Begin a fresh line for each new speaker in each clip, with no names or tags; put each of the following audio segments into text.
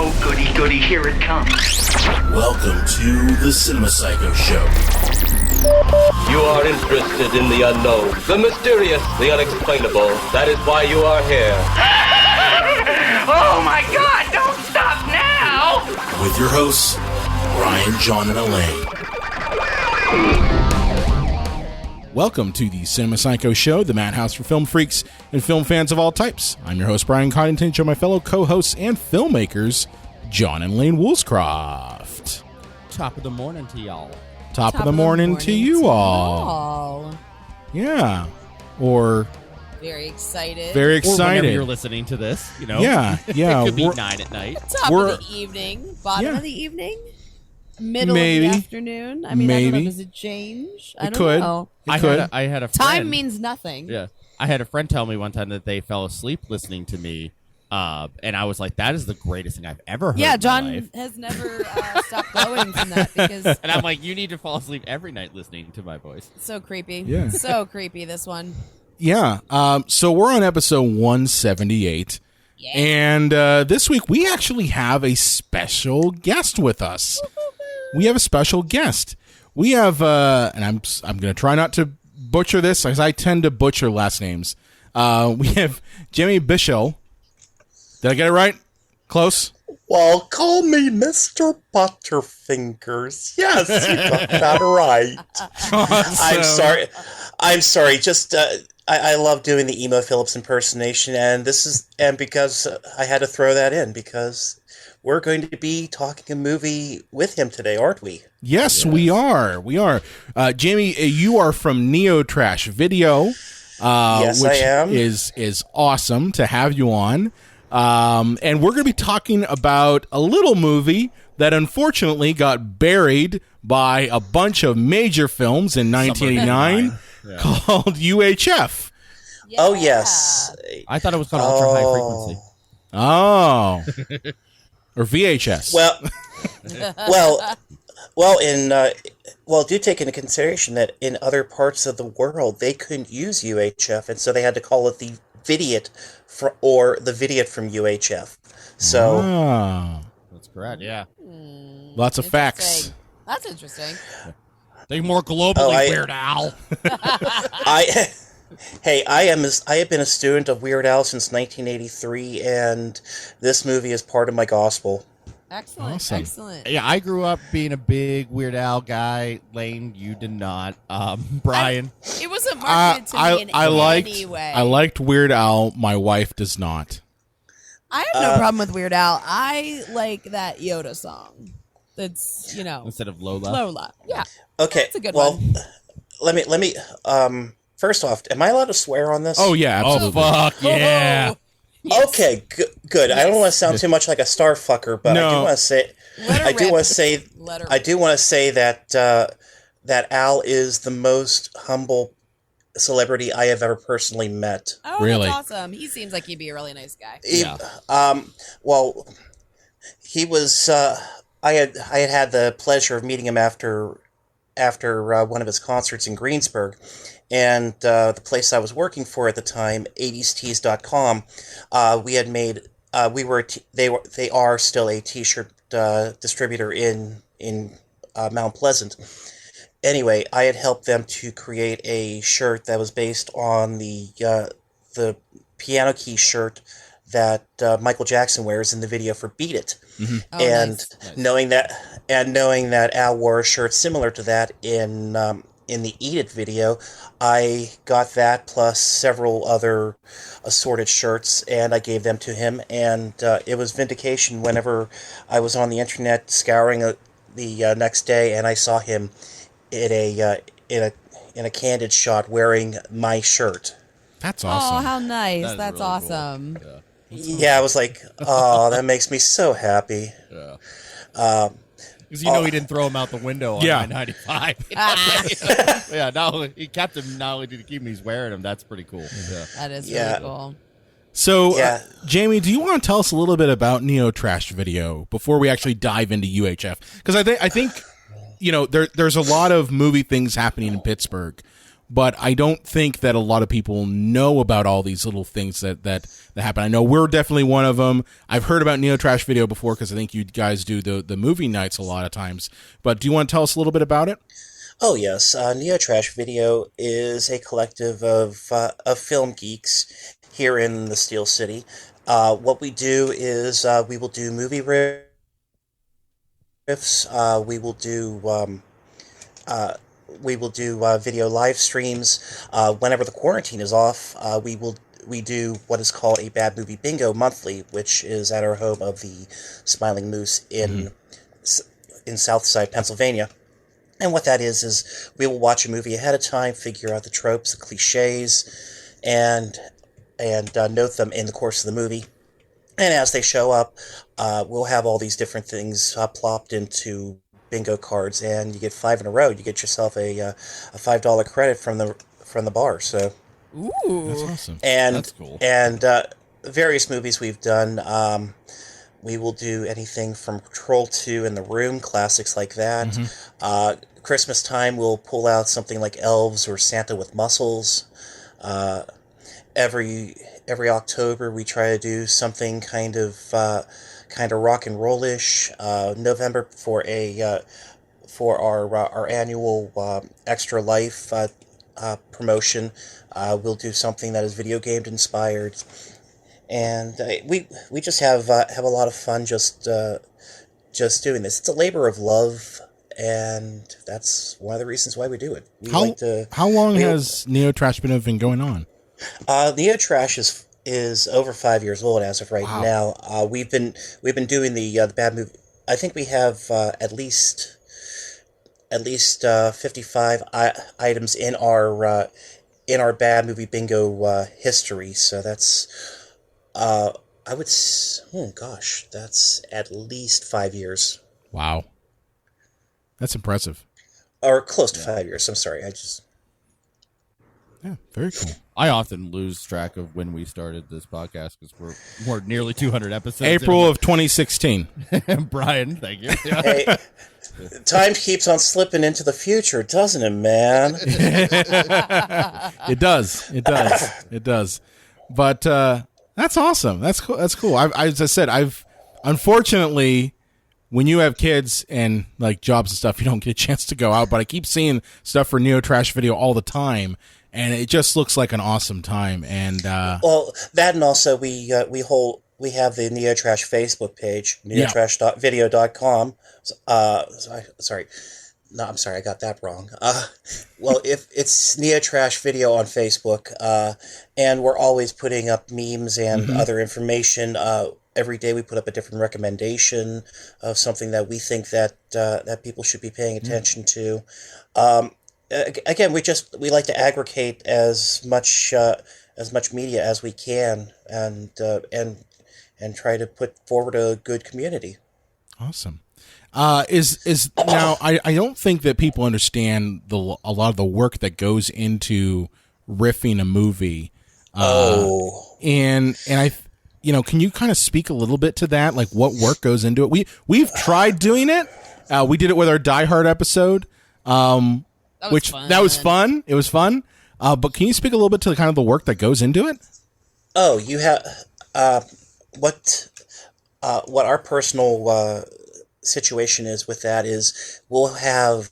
Oh, goody, goody, here it comes.
Welcome to the Cinema Psycho Show.
You are interested in the unknown, the mysterious, the unexplainable. That is why you are here.
Oh my God, don't stop now!
With your hosts, Brian, John, and Elaine.
Welcome to the Cinema Psycho Show, the madhouse for film freaks and film fans of all types. I'm your host, Brian Coddington, joined by my fellow co-hosts and filmmakers, John and Elaine Woolscroft.
Top of the morning to y'all.
Top of the morning to you all. Yeah. Or...
Very excited.
Very
Or
excited.
whenever you're listening to this, you know.
Yeah.
It could be 9 at night.
Top of the evening. Bottom of the evening. Middle of the afternoon. I mean, I don't know. Does it change? I don't know.
I had
a friend.
Time means nothing.
Yeah. I had a friend tell me one time that they fell asleep listening to me. And I was like, that is the greatest thing I've ever heard.
Yeah,
in
John
my life.
has never stopped glowing from that because
And I'm like, you need to fall asleep every night listening to my voice.
it's so creepy.
Yeah.
So creepy, this one.
Yeah. So we're on episode 178.
Yeah.
And this week we actually have a special guest with us. We have a special guest. We have, and I'm going to try not to butcher this, because I tend to butcher last names. We have Jimmy Bichsel. Did I get it right? Close?
Well, call me Mr. Butterfingers. Yes, you got that right.
Awesome.
I'm sorry. Just I love doing the Emo Phillips impersonation, and because I had to throw that in because we're going to be talking a movie with him today, aren't we?
Yes, we are. We are. Jamie, you are from Neo Trash Video.
Yes,
which
I am.
Is awesome to have you on. And we're going to be talking about a little movie that unfortunately got buried by a bunch of major films in 1989 called UHF.
Yeah.
Oh, yes.
I thought it was called Ultra High Frequency.
Oh. Or VHS.
Do take into consideration that in other parts of the world they couldn't use UHF, and so they had to call it the Vidiot or the Vidiot from UHF. So
That's correct, yeah.
Lots of facts.
That's interesting.
Think more globally, Weird Al.
I have been a student of Weird Al since 1983, and this movie is part of my gospel.
Excellent.
Awesome.
Excellent.
Yeah, I grew up being a big Weird Al guy. Lane, you did not. Brian.
It wasn't marketed to me in any way.
I liked Weird Al. My wife does not.
I have no problem with Weird Al. I like that Yoda song. That's,
Instead of Lola.
Lola. Yeah.
Okay.
That's a good one.
Let me. First off, am I allowed to swear on this?
Oh, yeah, absolutely.
Oh, fuck, yeah.
Yes.
Okay, good.
Yes.
I don't want to sound too much like a star fucker, but
No.
I do want to say that Al is the most humble celebrity I have ever personally met.
Oh,
Really?
that's awesome. He seems like he'd be a really nice guy.
He was. I had the pleasure of meeting him after one of his concerts in Greensburg, and the place I was working for at the time, 80stees.com, we had made. They are still a T-shirt distributor in Mount Pleasant. Anyway, I had helped them to create a shirt that was based on the piano key shirt that Michael Jackson wears in the video for "Beat It,"
Oh,
and
nice.
knowing that Al wore a shirt similar to that in the "Eat It" video, I got that plus several other assorted shirts, and I gave them to him, and it was vindication whenever I was on the internet scouring the next day, and I saw him in a candid shot wearing my shirt.
That's awesome.
Oh, how nice.
That is
That's
really
awesome.
Cool. Yeah.
Yeah, I was like, oh, that makes me so happy.
Yeah.
Because you know he didn't throw him out the window on I-95. Yeah, no, he kept him. Not only did he keep him, he's wearing them. That's pretty cool. Yeah.
That is really cool.
So, Jamie, do you want to tell us a little bit about Neo Trash Video before we actually dive into UHF? Because I think you know, there's a lot of movie things happening in Pittsburgh, but I don't think that a lot of people know about all these little things that happen. I know we're definitely one of them. I've heard about Neo Trash Video before because I think you guys do the movie nights a lot of times. But do you want to tell us a little bit about it?
Oh, yes. Neo Trash Video is a collective of film geeks here in the Steel City. What we do is we will do movie riffs. We will do video live streams. Whenever the quarantine is off, we do what is called a Bad Movie Bingo monthly, which is at our home of the Smiling Moose in Southside, Pennsylvania. And what that is we will watch a movie ahead of time, figure out the tropes, the cliches, and note them in the course of the movie. And as they show up, we'll have all these different things plopped into bingo cards, and you get 5 in a row. You get yourself a $5 credit from the bar. So,
ooh,
that's awesome.
And
that's cool.
And various movies we've done. We will do anything from Troll 2 and The Room, classics like that. Christmas time, we'll pull out something like Elves or Santa with Muscles. Every October, we try to do something kind of rock and roll-ish. November for our annual Extra Life promotion, we'll do something that is video game inspired, and we just have a lot of fun just doing this. It's a labor of love, and that's one of the reasons why we do it.
How long has Neo Trash been going on?
Neo Trash is over 5 years old as of right now. We've been doing the bad movie. I think we have at least 55 items in our bad movie bingo history. So that's that's at least 5 years.
Wow, that's impressive.
Or close to 5 years. I'm sorry,
Yeah, very cool.
I often lose track of when we started this podcast because we're nearly 200 episodes.
April of 2016.
Brian, thank you.
Hey, time keeps on slipping into the future, doesn't it, man?
It does. But that's awesome. That's cool. As I said, I've unfortunately, when you have kids and like jobs and stuff, you don't get a chance to go out. But I keep seeing stuff for Neo Trash Video all the time. And it just looks like an awesome time. And
well, that, and also we have the Neo Trash Facebook page, neotrash.video.com. Sorry, I got that wrong. Well, if it's Neo Trash Video on Facebook, and we're always putting up memes and other information. Every day we put up a different recommendation of something that we think that people should be paying attention to. Again, we like to aggregate as much media as we can, and try to put forward a good community.
Awesome. Is now I don't think that people understand a lot of the work that goes into riffing a movie. And I, can you kind of speak a little bit to that? Like what work goes into it? We've tried doing it. We did it with our Die Hard episode. That was fun. It was fun. But can you speak a little bit to the kind of the work that goes into it?
Oh, you have what our personal situation is with that is we'll have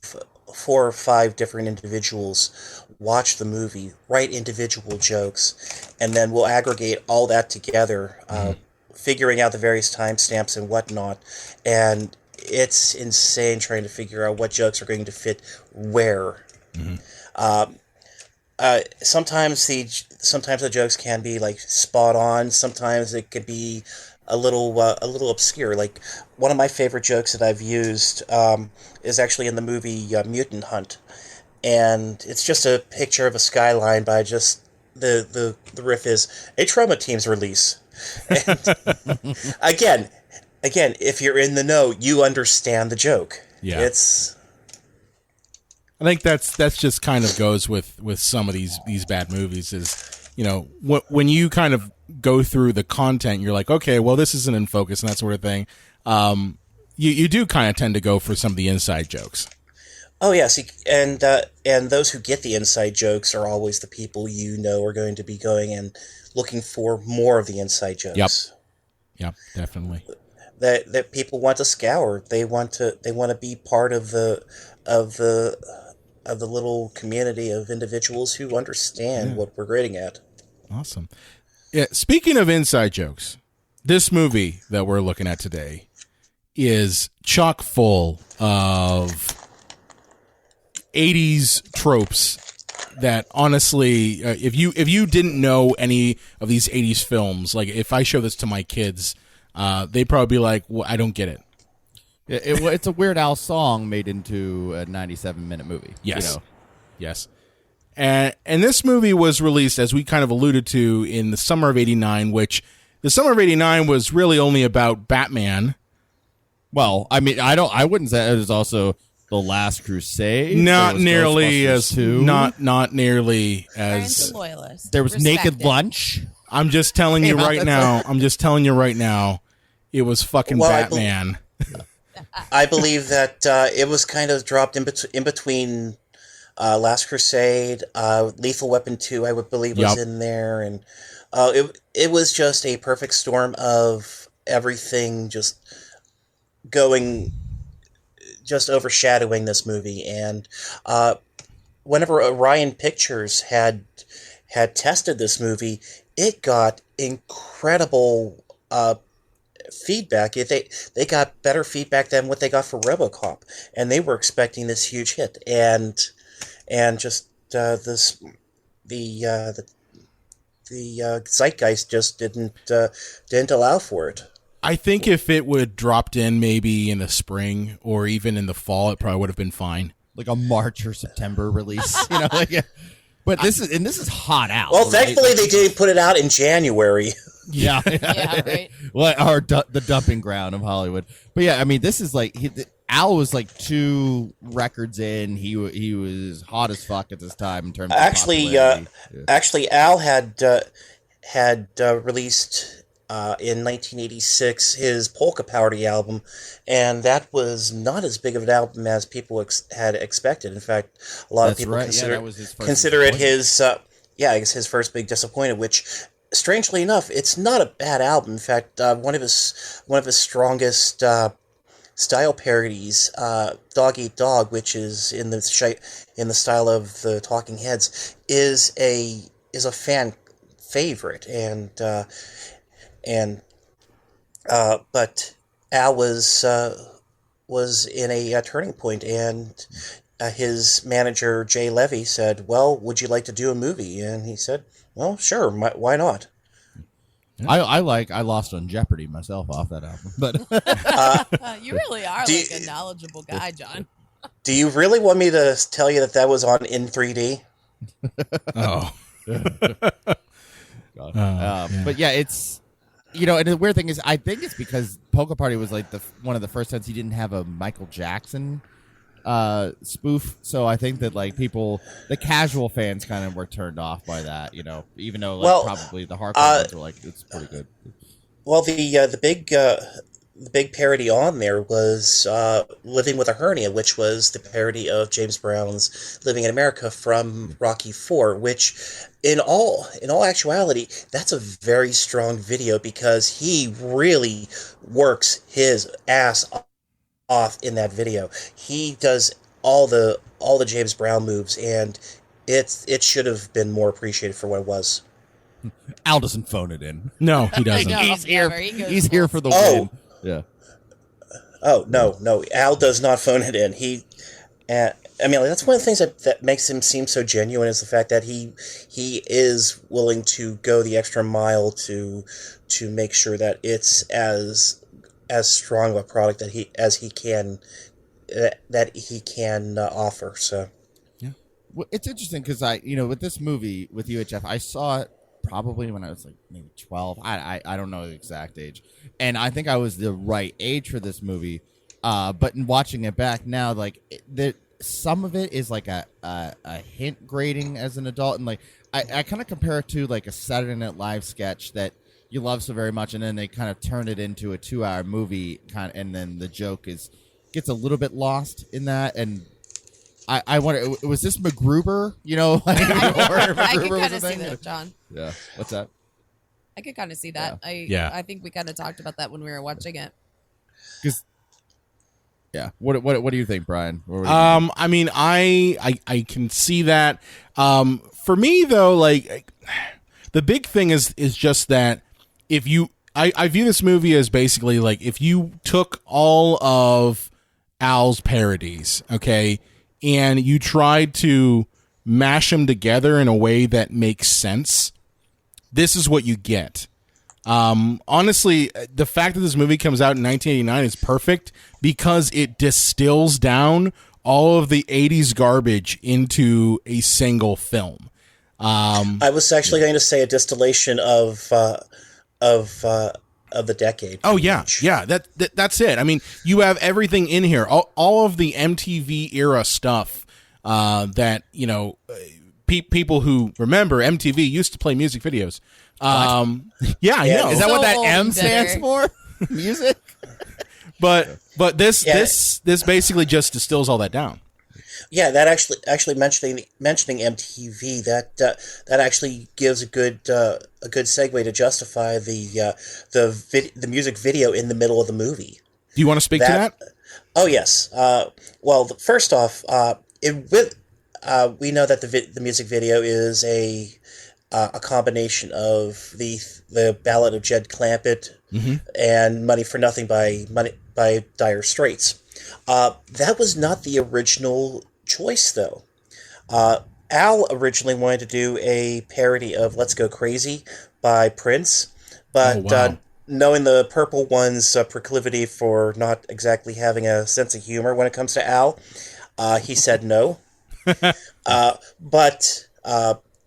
4 or 5 different individuals watch the movie, write individual jokes, and then we'll aggregate all that together, figuring out the various timestamps and whatnot, and it's insane trying to figure out what jokes are going to fit where. Sometimes the jokes can be like spot on. Sometimes it could be a little obscure. Like one of my favorite jokes that I've used is actually in the movie Mutant Hunt, and it's just a picture of a skyline by just the riff is a trauma team's release. And Again, if you're in the know, you understand the joke.
Yeah, I think that's just kind of goes with some of these bad movies is, when you kind of go through the content, you're like, okay, well, this isn't in focus and that sort of thing. You do kind of tend to go for some of the inside jokes.
Oh yes, and those who get the inside jokes are always the people are going to be going and looking for more of the inside jokes.
Yep, definitely.
That people want to scour. They want to be part of the little community of individuals who understand what we're grading at.
Awesome. Yeah. Speaking of inside jokes, this movie that we're looking at today is chock full of 80s tropes that honestly, if you didn't know any of these 80s films, like if I show this to my kids, they'd probably be like, well, I don't get it.
It's a Weird Al song made into a 97-minute movie.
Yes. Yes. And this movie was released, as we kind of alluded to, in the summer of 89, which the summer of 89 was really only about Batman.
Well, I mean, I wouldn't say it was also The Last Crusade.
Not nearly as not nearly as
Loyalist.
There was Naked Lunch.
I'm just telling you right now. It was fucking Batman.
I believe that it was kind of dropped in between Last Crusade, Lethal Weapon 2, I would believe was in there, and it was just a perfect storm of everything just overshadowing this movie. And whenever Orion Pictures had tested this movie, it got incredible feedback. They got better feedback than what they got for RoboCop, and they were expecting this huge hit, and just the zeitgeist just didn't allow for it.
I think if it would dropped in maybe in the spring or even in the fall, it probably would have been fine.
Like a March or September release, But this is hot out.
Well, thankfully they didn't put it out in January.
Yeah,
right.
Well, the dumping ground of Hollywood. But yeah, I mean, this is like Al was like 2 records in. He was hot as fuck at this time in terms of popularity.
Actually, Al had released in 1986 his Polka Party album, and that was not as big of an album as people had expected. In fact, a lot of people consider it his first big disappointment, which, strangely enough, it's not a bad album. In fact, one of his strongest style parodies, "Dog Eat Dog," which is in the style of the Talking Heads, is a fan favorite, but Al was in a turning point, and his manager Jay Levy said, "Well, would you like to do a movie?" And he said, "Well, sure, why not?"
I Lost on Jeopardy myself off that album, but
you really are a knowledgeable guy, John.
Do you really want me to tell you that was on in 3D?
Oh.
But yeah, it's and the weird thing is, I think it's because Polka Party was like one of the first times he didn't have a Michael Jackson spoof, so I think that like the casual fans kind of were turned off by that, even though probably the hardcore ones were like, it's pretty good.
Well, the big parody on there was Living with a Hernia, which was the parody of James Brown's Living in America from Rocky IV, which in all actuality, that's a very strong video because he really works his ass off in that video. He does all the James Brown moves, and it should have been more appreciated for what it was.
Al doesn't phone it in.
No, he doesn't.
He's here. He's here for the win. Yeah.
Oh, no. Al does not phone it in. That's one of the things that makes him seem so genuine, is the fact that he is willing to go the extra mile to make sure that it's as strong of a product that he can offer. So,
yeah. Well, it's interesting because with this movie with UHF, I saw it probably when I was like maybe 12. I don't know the exact age, and I think I was the right age for this movie. But in watching it back now, like some of it is like a hint grading as an adult, and like I kind of compare it to like a Saturday Night Live sketch that you love so very much, and then they kind of turn it into a 2-hour movie, and then the joke gets a little bit lost in that, and I wonder, was this MacGruber? You know, like,
I could kind of see that, John.
Yeah. What's that?
I could kind of see that.
Yeah.
I think we kind of talked about that when we were watching it.
Yeah. What do you think, Brian?
I mean, I can see that. For me though, like the big thing is just that if you, I view this movie as basically like if you took all of Al's parodies, okay, and you tried to mash them together in a way that makes sense, this is what you get. Honestly, the fact that this movie comes out in 1989 is perfect because it distills down all of the 80s garbage into a single film.
I was actually going to say a distillation of the decade.
Oh yeah, yeah. That's it. I mean, you have everything in here. All of the MTV era stuff that people who remember MTV used to play music videos. Yeah, I know.
Is that what that M
old,
stands for? Music.
But this basically just distills all that down.
Yeah, that actually mentioning MTV, that actually gives a good segue to justify the music video in the middle of the movie.
Do you want to speak to that?
Oh yes. Well, first off, we know that the music video is a combination of the Ballad of Jed Clampett and Money for Nothing by Dire Straits. That was not the original choice, though. Al originally wanted to do a parody of Let's Go Crazy by Prince, but knowing the Purple One's proclivity for not exactly having a sense of humor when it comes to Al, he said no. But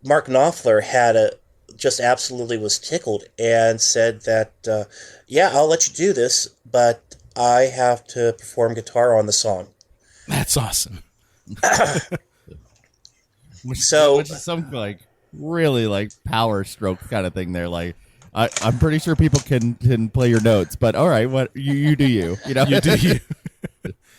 Mark Knopfler just absolutely was tickled and said that, yeah, I'll let you do this, but I have to perform guitar on the song.
That's awesome.
Which is some like really like power stroke kind of thing there. Like I'm pretty sure people can play your notes, but all right, what you do you know
you do you.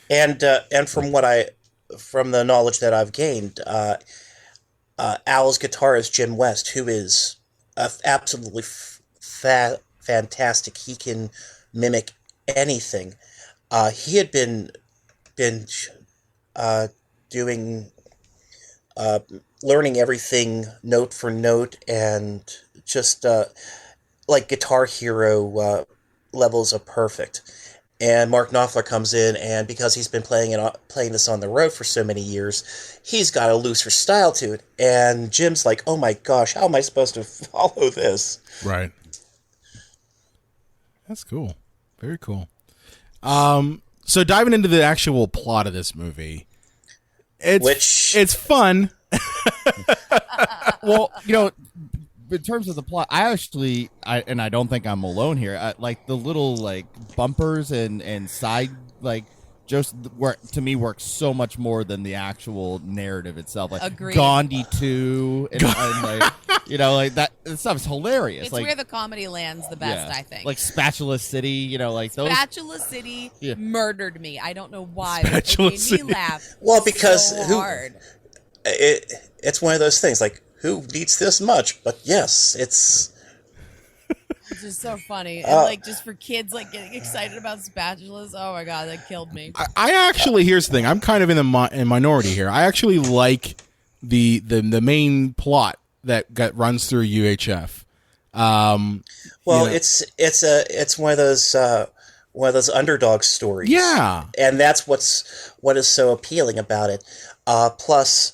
And from the knowledge that I've gained, Al's guitarist Jim West, who is absolutely fantastic. He can mimic anything. He had been doing learning everything note for note and just like Guitar Hero levels of perfect. And Mark Knopfler comes in, and because he's been playing this on the road for so many years, he's got a looser style to it. And Jim's like, "Oh my gosh, how am I supposed to follow this?"
Right. That's cool. Very cool. So diving into the actual plot of this movie, it's fun.
Well, in terms of the plot, I don't think I'm alone here. Like the little like bumpers and side like just work works so much more than the actual narrative itself. Like
Agreed.
Gandhi 2 and like like that stuff is hilarious.
It's
like,
where the comedy lands the best,
yeah.
I think.
Like Spatula City, like those.
Spatula City murdered me. I don't know why.
Spatula
but it made
City.
me laugh.
Well, because
so hard.
It's one of those things like, who needs this much? But yes, it's
just so funny. And like just for kids like getting excited about spatulas. Oh my god, that killed me.
I actually, here's the thing. I'm kind of in the minority here. I actually like the main plot that runs through UHF.
It's one of those underdog stories.
Yeah,
and that's what is so appealing about it. Plus,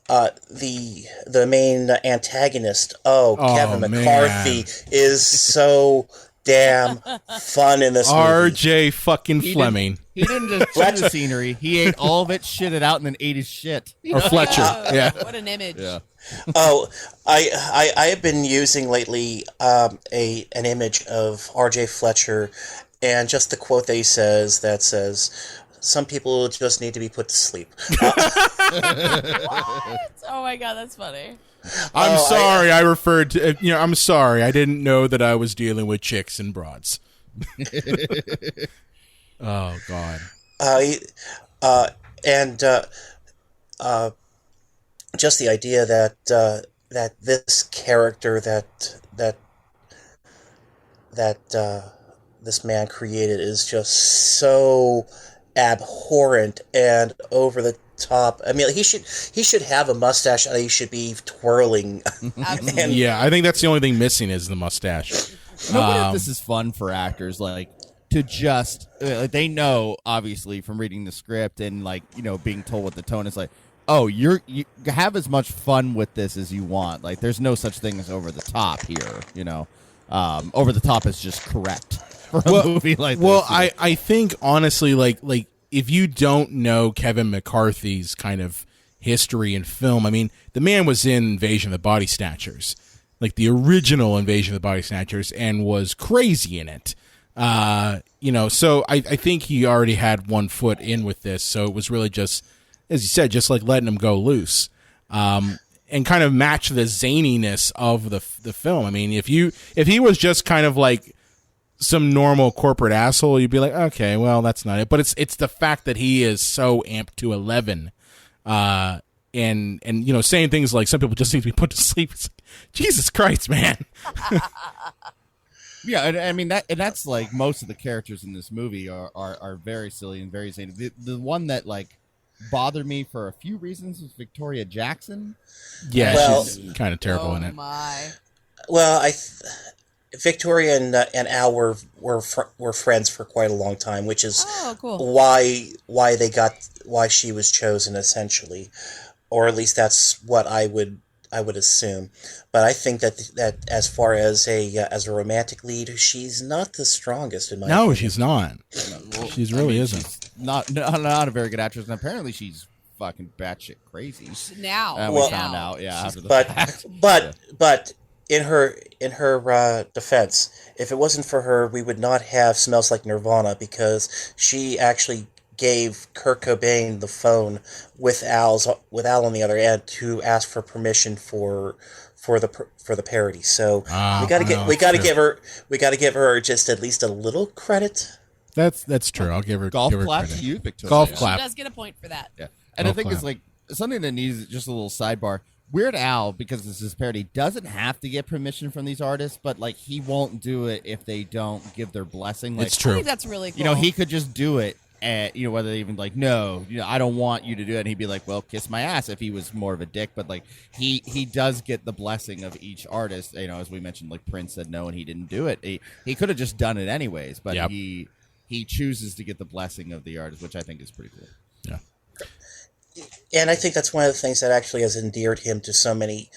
the main antagonist, Kevin McCarthy, is so damn fun in this movie.
R.J. fucking Fleming.
He didn't just chew the scenery. He ate all of it, shit it out, and then ate his shit.
Or Fletcher. Yeah.
What an image.
Yeah.
I have been using lately an image of R.J. Fletcher and just the quote that he says that says, "Some people just need to be put to sleep."
What? Oh my god, that's funny.
I'm sorry. I referred to. I'm sorry. I didn't know that I was dealing with chicks and broads. Oh god.
just the idea that that this character that this man created is just so abhorrent and over the top. I mean, he should have a mustache and he should be twirling.
Yeah, I think that's the only thing missing is the mustache.
I wonder if this is fun for actors, like, to just they know, obviously, from reading the script and, like, you know, being told what the tone is like. Oh, you have as much fun with this as you want. Like, there's no such thing as over the top here. You know, over the top is just correct for a movie like this.
Well, I think honestly, like if you don't know Kevin McCarthy's kind of history in film, I mean, the man was in Invasion of the Body Snatchers, like the original Invasion of the Body Snatchers, and was crazy in it. You know, so I think he already had one foot in with this. So it was really just, as you said, just like letting him go loose, and kind of match the zaniness of the film. I mean, if he was just kind of like some normal corporate asshole, you'd be like, okay, well, that's not it. But it's the fact that he is so amped to 11, and you know, saying things like some people just need to be put to sleep. It's like, Jesus Christ, man.
Yeah, and I mean that's like most of the characters in this movie are very silly and very zany. The one that like bothered me for a few reasons was Victoria Jackson.
Yeah,
well,
she's kind of terrible in it.
My.
Well, Victoria and Al were friends for quite a long time, which is
cool.
why she was chosen, essentially, or at least that's what I would assume. But I think that as far as a romantic lead, she's not the strongest in my opinion.
She's not. She really isn't.
She's not a very good actress, and apparently she's fucking batshit crazy.
Now,
we found out, after the fact.
But in her defense, if it wasn't for her, we would not have Smells Like Nirvana, because she actually gave Kurt Cobain the phone with Al on the other end to ask for permission for the parody. So we got to give her just at least a little credit.
That's true. I'll give her
golf
give her
clap
credit.
to you, Victoria.
Golf clap.
She does get a point for that.
Yeah, and I think it's like something that needs just a little sidebar. Weird Al, because this is parody, doesn't have to get permission from these artists, but like he won't do it if they don't give their blessing. Like,
it's true.
I think that's really cool.
You know, he could just do it. And, you know, whether they even like, no, you know, I don't want you to do it. And he'd be like, well, kiss my ass if he was more of a dick. But like, he does get the blessing of each artist. You know, as we mentioned, like Prince said no and he didn't do it. He could have just done it anyways, but he chooses to get the blessing of the artist, which I think is pretty cool.
Yeah.
And I think that's one of the things that actually has endeared him to so many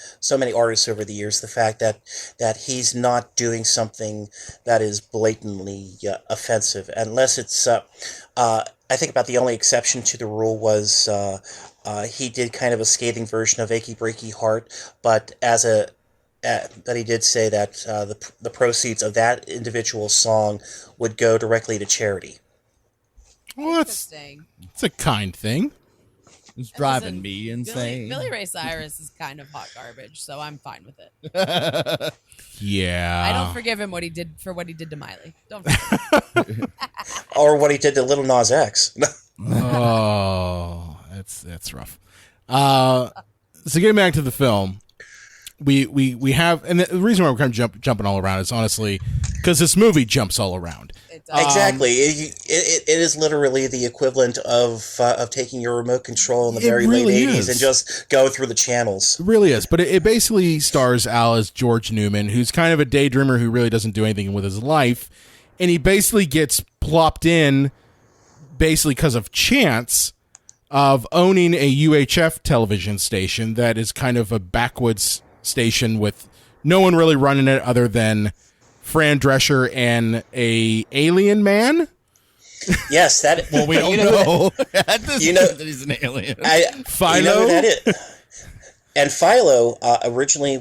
artists over the years. The fact that he's not doing something that is blatantly offensive, unless it's. I think about the only exception to the rule was he did kind of a scathing version of "Achy Breaky Heart," but but he did say that the proceeds of that individual song would go directly to charity.
Well, it's a kind thing.
It's driving me insane.
Billy Ray Cyrus is kind of hot garbage, so I'm fine with it.
Yeah.
I don't forgive him what he did to Miley. Don't forgive him.
Or what he did to Lil Nas X.
Oh, that's rough. So getting back to the film, we have, and the reason why we're kind of jumping all around is honestly because this movie jumps all around.
Exactly. It is literally the equivalent of taking your remote control in the very late 80s and just go through the channels.
It really is. But it basically stars Al as George Newman, who's kind of a daydreamer who really doesn't do anything with his life. And he basically gets plopped in basically because of chance of owning a UHF television station that is kind of a backwoods station with no one really running it other than Fran Drescher and a alien man.
Yes, that.
Well, we don't know. You know that he's an alien.
Philo.
You know who that is. And Philo originally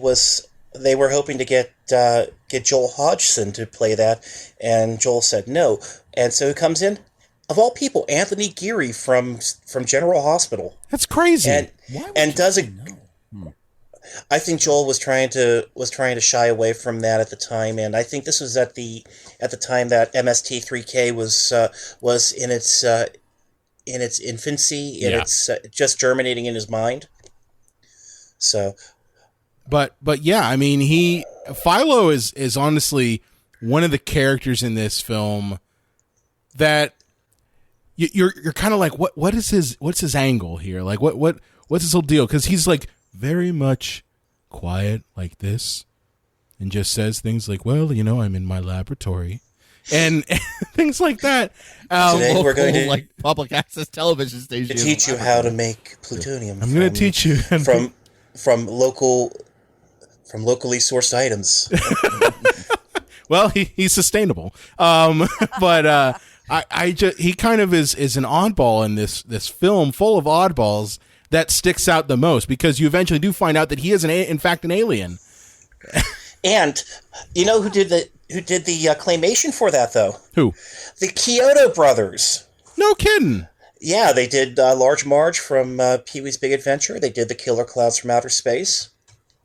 they were hoping to get Joel Hodgson to play that, and Joel said no. And so who comes in? Of all people, Anthony Geary from General Hospital.
That's crazy.
And does a. I think Joel was trying to shy away from that at the time, and I think this was at the time that MST3K was in its infancy, and it's just germinating in his mind. So,
but yeah, I mean, Philo is honestly one of the characters in this film that you're kind of like, what's his angle here? Like, what's his whole deal? Because he's like very much quiet like this, and just says things like, well, I'm in my laboratory. And things like that.
Today we're going to
like public access television station
to teach you how to make plutonium.
I'm going to teach you
from locally sourced items.
Well, he's sustainable. But he kind of is an oddball in this film full of oddballs that sticks out the most, because you eventually do find out that he is in fact an alien.
And you know who did the claymation for that, though?
Who?
The Kyoto brothers.
No kidding.
Yeah, they did Large Marge from Pee-wee's Big Adventure. They did the Killer Clowns from Outer Space.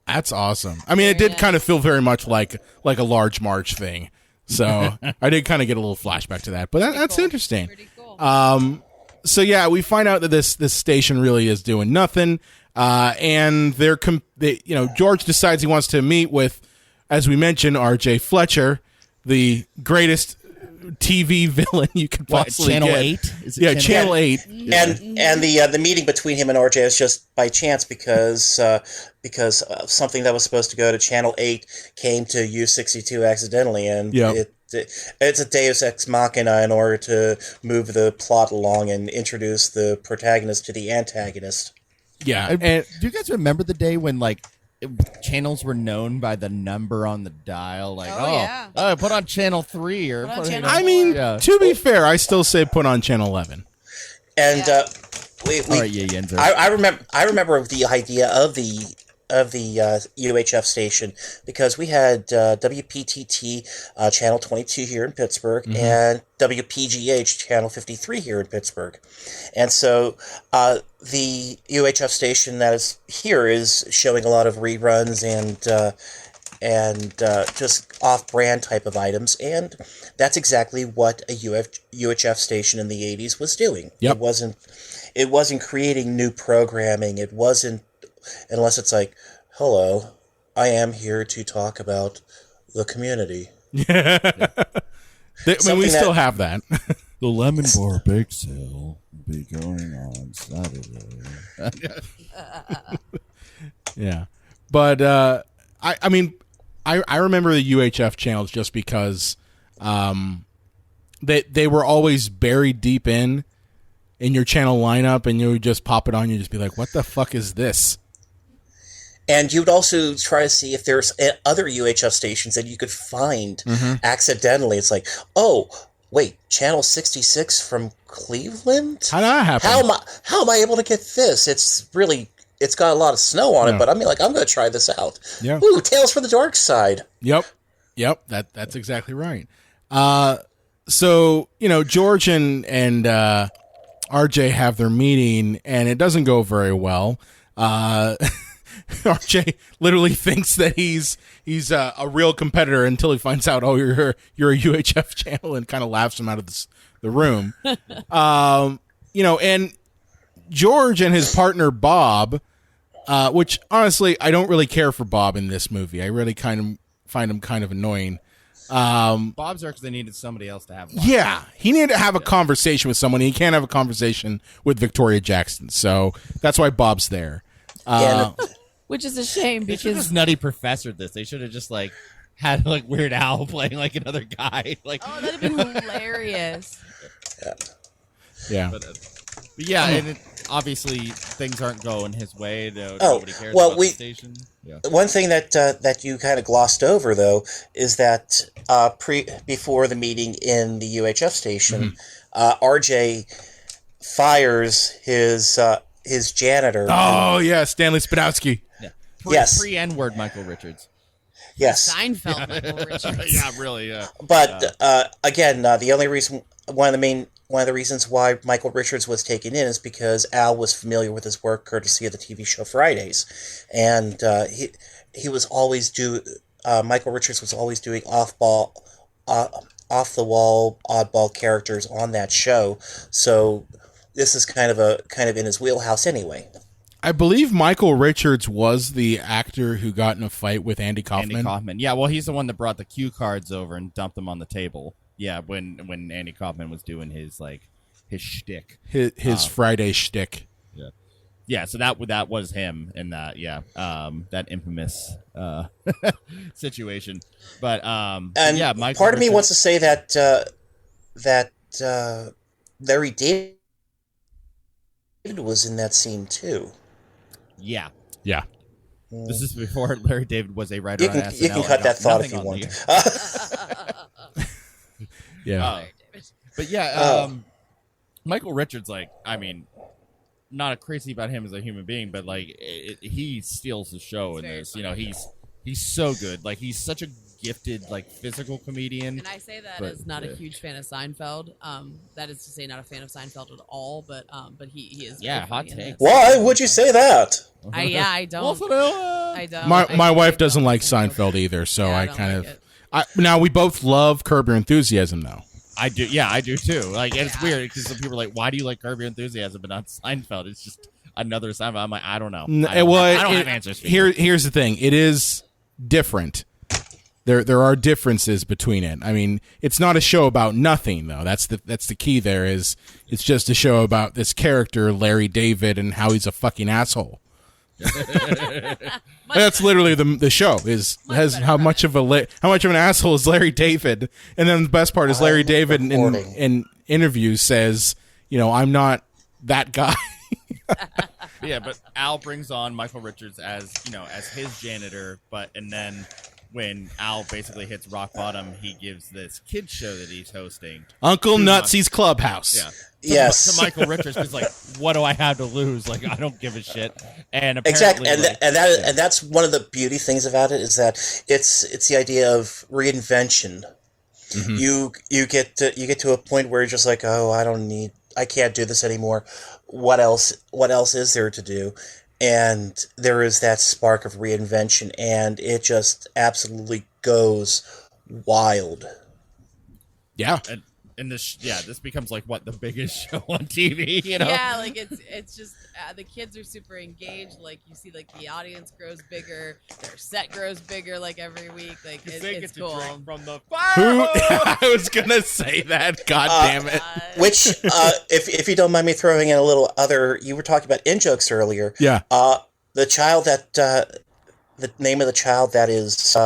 That's awesome. I mean, it did kind of feel very much like a Large Marge thing. So I did kind of get a little flashback to that. But that's interesting.
Pretty cool.
So yeah, we find out that this station really is doing nothing. And George decides he wants to meet with, as we mentioned, R.J. Fletcher, the greatest TV villain you could possibly
Channel
get.
8? Is it
Yeah, Channel 8.
And the meeting between him and RJ is just by chance because something that was supposed to go to Channel 8 came to U62 accidentally, and it's a deus ex machina in order to move the plot along and introduce the protagonist to the antagonist.
Yeah.
And do you guys remember the day when channels were known by the number on the dial? Put on channel 3 or
Put on channel
I mean, to be fair, I still say put on channel 11.
And I remember the idea of the UHF station, because we had WPTT channel 22 here in Pittsburgh, and WPGH channel 53 here in Pittsburgh, and so the UHF station that is here is showing a lot of reruns and just off-brand type of items, and that's exactly what a UHF station in the 80s was doing.
Yep.
It wasn't creating new programming. It wasn't, unless it's like, hello, I am here to talk about the community.
I mean, we still have that.
The Lemon Bar Bake Sale will be going on Saturday.
Yeah. But, I mean, I remember the UHF channels just because they were always buried deep in your channel lineup, and you would just pop it on, you just be like, what the fuck is this?
And you'd also try to see if there's other UHF stations that you could find accidentally. It's like, oh, wait, channel 66 from Cleveland?
How did that happen?
How am I able to get this? It's got a lot of snow on it, but I'm going to try this out.
Yeah.
Ooh, Tales from the Dark Side.
Yep. That's exactly right. So, George and RJ have their meeting, and it doesn't go very well. RJ literally thinks that he's a real competitor until he finds out, you're a UHF channel, and kind of laughs him out of the room. And George and his partner Bob, which honestly I don't really care for Bob in this movie. I really kind of find him kind of annoying.
Bob's there because they needed somebody else to have lunch.
Yeah, he needed to have a conversation with someone. He can't have a conversation with Victoria Jackson, so that's why Bob's there.
Which is a shame,
They
because
should have just Nutty Professored this. They should have just had Weird Al playing another guy.
that'd be hilarious.
Yeah.
And obviously things aren't going his way. Nobody cares about the station. Yeah.
One thing that you kind of glossed over, though, is that before the meeting in the UHF station, RJ fires his janitor.
Oh, yeah, Stanley Spadowski.
Yeah.
Yes.
Pre-N-word Michael Richards.
Yes.
Seinfeld Michael Richards.
Yeah, really, yeah.
But again, the only reason, one of the reasons why Michael Richards was taken in is because Al was familiar with his work courtesy of the TV show Fridays, and he was always Michael Richards was always doing off the wall oddball characters on that show. So this is kind of in his wheelhouse anyway.
I believe Michael Richards was the actor who got in a fight with Andy Kaufman.
Andy Kaufman. Yeah, well, he's the one that brought the cue cards over and dumped them on the table. Yeah, when Andy Kaufman was doing his shtick.
His Friday shtick.
Yeah. Yeah, so that was him in that, that infamous situation. But
and
yeah, Michael
part of me
Richards,
wants to say that Larry David was in that scene too.
Yeah.
Yeah.
This is before Larry David was a writer
You
on
can
SNL.
you can cut that thought if you want.
Yeah.
But yeah, Michael Richards, not crazy about him as a human being, but he steals the show in this.
Funny.
He's so good. He's such a gifted physical comedian.
And I say that as not a huge fan of Seinfeld. That is to say, not a fan of Seinfeld at all. But he is.
Yeah,
very
hot
funny in
take.
it.
Why would you say that?
I don't. I don't.
My wife doesn't like Seinfeld either, so
Yeah,
I
don't
kind
like
of. Now we both love Curb Your Enthusiasm, though.
I do. Yeah, I do too. And it's weird because some people are like, "Why do you like Curb Your Enthusiasm but not Seinfeld?" It's just another Seinfeld. I'm like, I don't know. I don't have answers for you.
Here's the thing: it is different. There are differences between it. I mean, it's not a show about nothing, though. That's the key. It's just a show about this character, Larry David, and how he's a fucking asshole. That's literally the show how much of an asshole is Larry David, and then the best part is Larry David in interviews says, I'm not that guy.
Yeah, but Al brings on Michael Richards as his janitor, and then when Al basically hits rock bottom, he gives this kids show that he's hosting,
Uncle Nutsy's Clubhouse.
Yeah.
Yes.
To Michael Richards, because what do I have to lose? I don't give a shit. And
Exactly,
apparently,
and that's one of the beauty things about it is that it's the idea of reinvention. Mm-hmm. You get to a point where you're just like, oh, I can't do this anymore. What else is there to do? And there is that spark of reinvention, and it just absolutely goes wild.
Yeah.
And this becomes the biggest show on TV,
Yeah, it's just the kids are super engaged. You see, the audience grows bigger, their set grows bigger, every week. It's cool.
From the fire.
I was gonna say that. God damn it.
Which, if you don't mind me throwing in a little other, you were talking about in jokes earlier.
Yeah.
The child the name of the child that is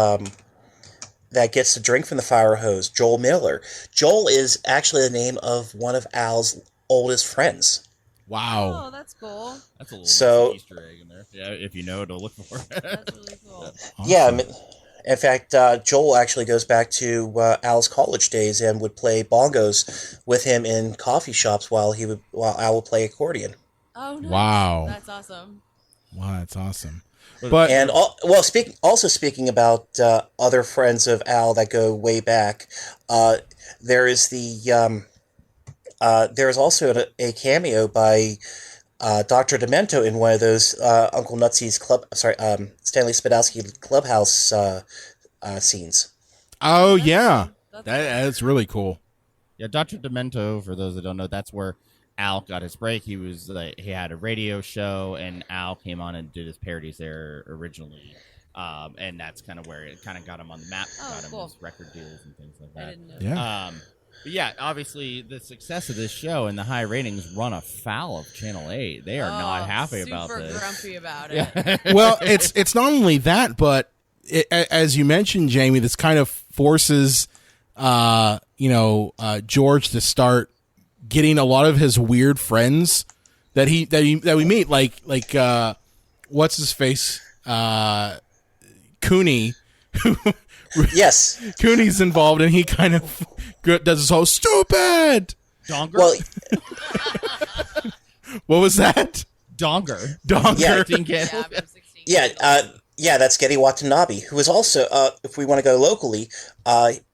that gets to drink from the fire hose, Joel Miller. Joel is actually the name of one of Al's oldest friends.
Wow.
Oh, that's cool.
That's a little Easter egg in there. Yeah, if you know to look for it.
That's really cool.
Awesome.
Yeah, in fact, Joel actually goes back to Al's college days and would play bongos with him in coffee shops while Al would play accordion.
Oh, nice.
Wow.
That's awesome.
Wow, that's awesome. But
speaking about other friends of Al that go way back, there is there is also a cameo by Dr. Demento in one of those Uncle Nutsy's Stanley Spadowski Clubhouse scenes.
Oh yeah, that's really cool.
Yeah, Dr. Demento, for those that don't know, that's where Al got his break. He had a radio show, and Al came on and did his parodies there originally, and that's kind of where it kind of got him on the map, got him his record deals and things like that.
I didn't know.
Yeah.
But yeah, obviously the success of this show and the high ratings run afoul of Channel 8. They are not happy about this.
Super grumpy about it.
Yeah.
Well, it's not only that, but as you mentioned, Jamie, this kind of forces George to start getting a lot of his weird friends that we meet, like what's his face, Cooney.
Yes,
Cooney's involved, and he kind of does this whole stupid.
Donger.
well,
What was that?
Donger.
Yeah.
I'm 16.
Yeah, that's Getty Watanabe, who was also, if we want to go locally,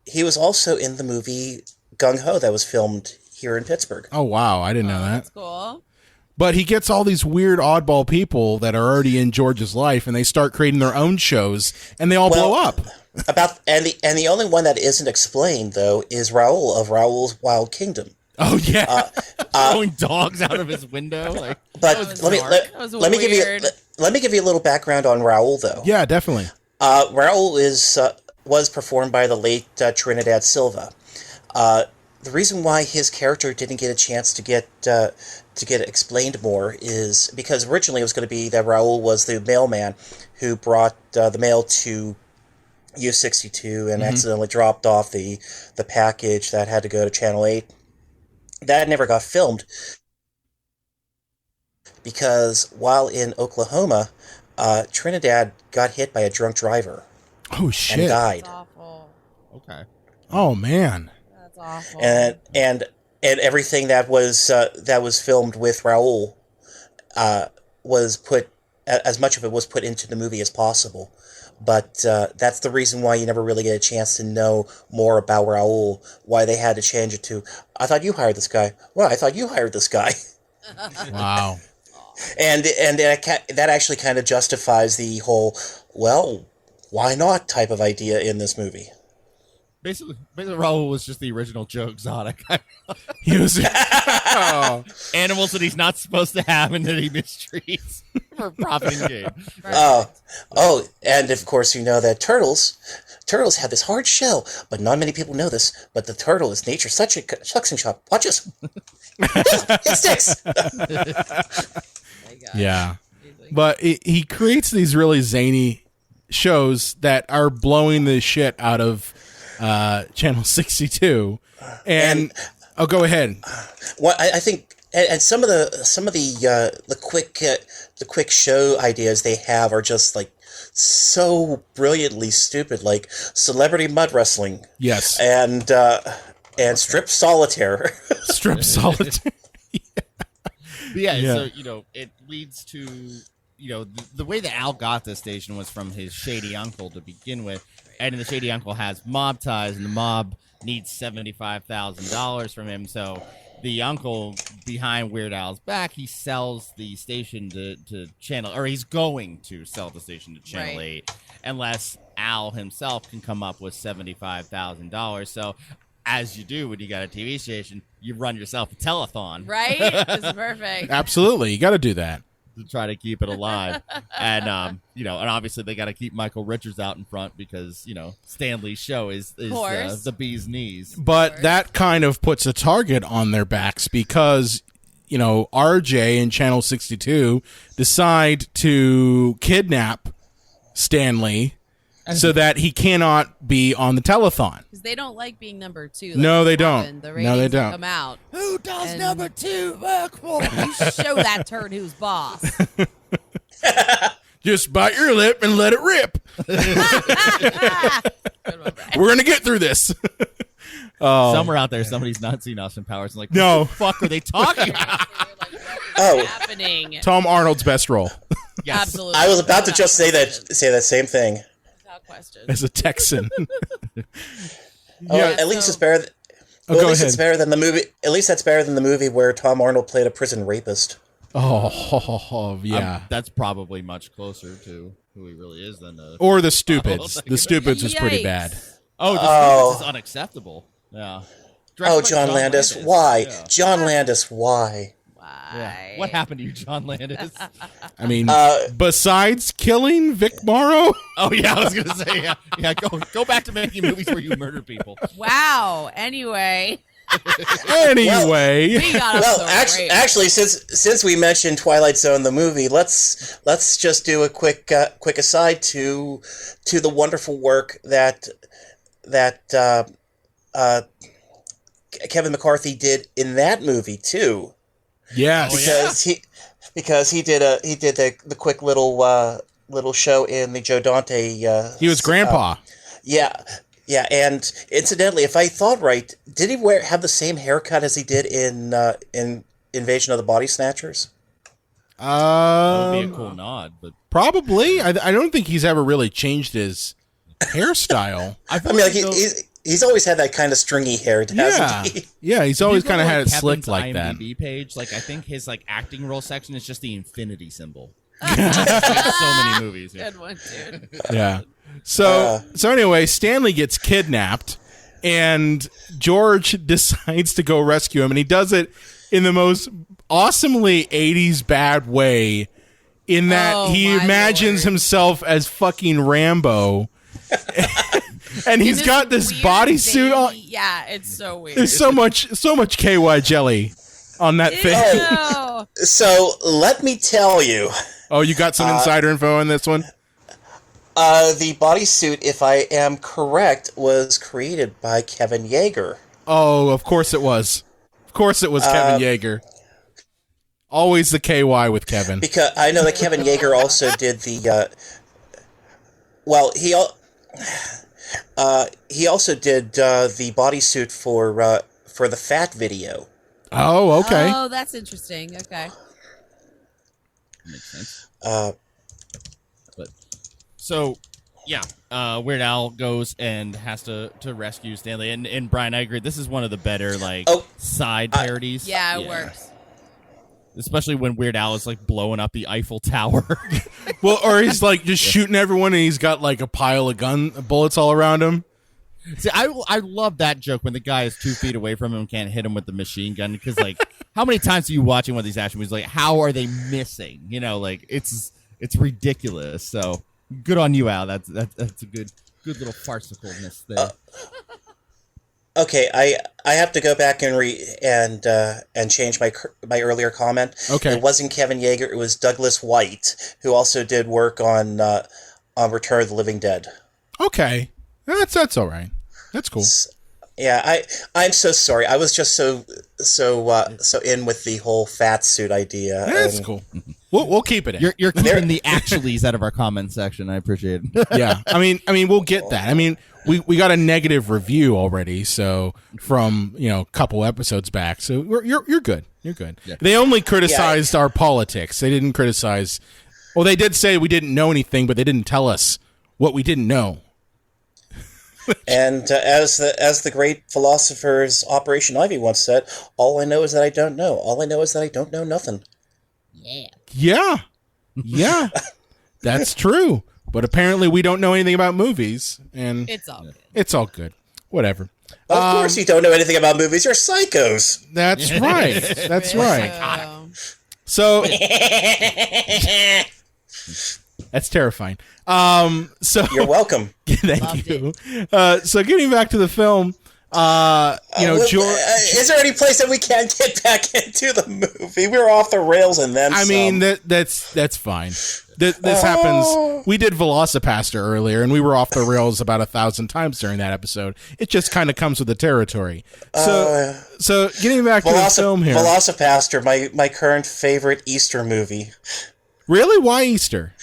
he was also in the movie Gung Ho that was filmed here in Pittsburgh.
Oh wow, I didn't know that.
That's cool.
But he gets all these weird oddball people that are already in George's life, and they start creating their own shows, and they all blow up.
And the only one that isn't explained though is Raoul of Raoul's Wild Kingdom.
Oh yeah.
Throwing dogs out of his window. Like,
But let
was
me give you
weird.
let me give you a little background on Raoul, though.
Yeah, definitely.
Raoul was performed by the late Trinidad Silva. The reason why his character didn't get a chance to get explained more is because originally it was going to be that Raoul was the mailman who brought the mail to U62 and accidentally dropped off the package that had to go to Channel 8. That never got filmed because while in Oklahoma, Trinidad got hit by a drunk driver
Oh
and
shit.
died.
That's awful.
okay.
Oh man.
That's awful.
And everything that was filmed with Raoul was put, as much of it was put into the movie as possible. But that's the reason why you never really get a chance to know more about Raoul, why they had to change it to, I thought you hired this guy. Well, I thought you hired this guy.
Wow.
And that actually kind of justifies the whole, well, why not type of idea in this movie.
Basically, Raoul was just the original Joe Exotic.
He was. Oh.
Animals that he's not supposed to have and that he mistreats for profit and gain.
Oh, and of course you know that turtles have this hard shell, but not many people know this, but the turtle is nature's suction shop. Watch this. It sticks.
Yeah. But he creates these really zany shows that are blowing the shit out of Channel 62. And oh, go ahead.
Well, I think, and some of the quick show ideas they have are just like so brilliantly stupid, like celebrity mud wrestling.
Yes.
And strip solitaire.
Strip solitaire.
But yeah,
Yeah.
so, it leads to, the way that Al got this station was from his shady uncle to begin with. And the shady uncle has mob ties, and the mob needs $75,000 from him. So the uncle behind Weird Al's back, he sells the station to Channel, or he's going to sell the station to Channel 8, unless Al himself can come up with $75,000. So as you do when you got a TV station, you run yourself a telethon.
Right? This is perfect.
Absolutely. You got to do that.
To try to keep it alive. And, and obviously they got to keep Michael Richards out in front because, Stanley's show is the bee's knees.
But that kind of puts a target on their backs because, RJ and Channel 62 decide to kidnap Stanley so that he cannot be on the telethon.
Because they don't like being number 2. Like
No, they
Robin.
don't.
The
No, they
ratings
don't.
come out.
Who does
And-
number 2 work for?
You show that turd who's boss.
Just bite your lip and let it rip.
Good one, Brian.
We're going to get through this.
Somewhere out there, somebody's not seen Austin Powers and like,
No.
what the fuck are they talking about?
Like, what
Oh.
is happening?
Tom Arnold's best role
Yes.
Absolutely.
I was about to just say
Without
that same thing.
question.
as a Texan.
Oh,
Yeah,
at least
so-
it's better.
Oh,
Well,
go
at least
ahead.
it's better than the movie. At least that's better than the movie where Tom Arnold played a prison rapist.
Oh, yeah.
That's probably much closer to who he really is than
Or the Stupids. The Stupids was pretty
Yikes.
bad.
This is unacceptable. Yeah. Directed
Oh,
by
John Landis, why?
Yeah.
John Landis, why?
Why?
Yeah. What happened to you, John Landis?
I mean, besides killing Vic Morrow,
Oh yeah, I was gonna say yeah. Go back to making movies where you murder people.
Wow. Anyway,
anyway.
we got
Well,
off the rails.
actually, since we mentioned Twilight Zone the movie, let's just do a quick aside to the wonderful work that Kevin McCarthy did in that movie too.
Yes.
Because he did the quick little show in the Joe Dante.
He was Grandpa.
Yeah, and incidentally, if I thought right, did he have the same haircut as he did in Invasion of the Body Snatchers?
That would be a cool nod, but
Probably. I don't think he's ever really changed his hairstyle.
I mean, like he's always had that kind of stringy hair, hasn't he?
Yeah, he's always kind of had it
Kevin's
slicked like that.
IMDb page, like I think his acting role section is just the infinity symbol. So many movies. Yeah.
Good one, dude.
Yeah. So anyway, Stanley gets kidnapped, and George decides to go rescue him, and he does it in the most awesomely 80s bad way, in that he imagines himself as fucking Rambo. And he's got this bodysuit on.
Yeah, it's so weird.
There's so much KY jelly on that thing.
So let me tell you.
Oh, you got some insider info on this one?
The bodysuit, if I am correct, was created by Kevin Yeager.
Oh, of course it was. Of course it was Kevin Yeager. Always the KY with Kevin.
Because I know that Kevin Yeager also did the. He also did the bodysuit for the Fat video.
Oh, okay.
Oh, that's interesting. Okay.
Makes sense.
So, yeah, Weird Al goes and has to rescue Stanley. And Brian, I agree. This is one of the better side parodies.
Yeah, it works.
Especially when Weird Al is like blowing up the Eiffel Tower.
Well, or he's like just shooting everyone, and he's got like a pile of bullets all around him.
See, I love that joke when the guy is 2 feet away from him and can't hit him with the machine gun, because like how many times are you watching one of these action movies? Like, how are they missing? You know, like it's ridiculous. So good on you, Al. That's a good little farcicalness there.
Okay, I have to go back and change my earlier comment.
Okay,
it wasn't Kevin Yeager; it was Douglas White, who also did work on Return of the Living Dead.
Okay, that's all right. That's cool.
Yeah, I'm so sorry. I was just so in with the whole fat suit idea.
That's cool. We'll keep it in.
You're keeping the actuallys out of our comment section. I appreciate it.
Yeah, I mean, we'll get that. I mean, we got a negative review already, so from a couple episodes back. So you're good. You're good. Yeah. They only criticized our politics. They didn't criticize. Well, they did say we didn't know anything, but they didn't tell us what we didn't know.
And as the great philosopher's Operation Ivy once said, all I know is that I don't know. All I know is that I don't know nothing.
Yeah, that's true. But apparently we don't know anything about movies, and
it's all good.
It's all good. Whatever.
Of course you don't know anything about movies. You're psychos.
That's right. That's right. So that's terrifying. So
you're welcome.
Thank you. So getting back to the film, George.
Is there any place that we can't get back into the movie? We're off the rails, and then
I mean that's fine. This happens. We did Velocipaster earlier, and we were off the rails about 1,000 times during that episode. It just kind of comes with the territory. So getting back to the film here,
Velocipaster, my current favorite Easter movie.
Really? Why Easter?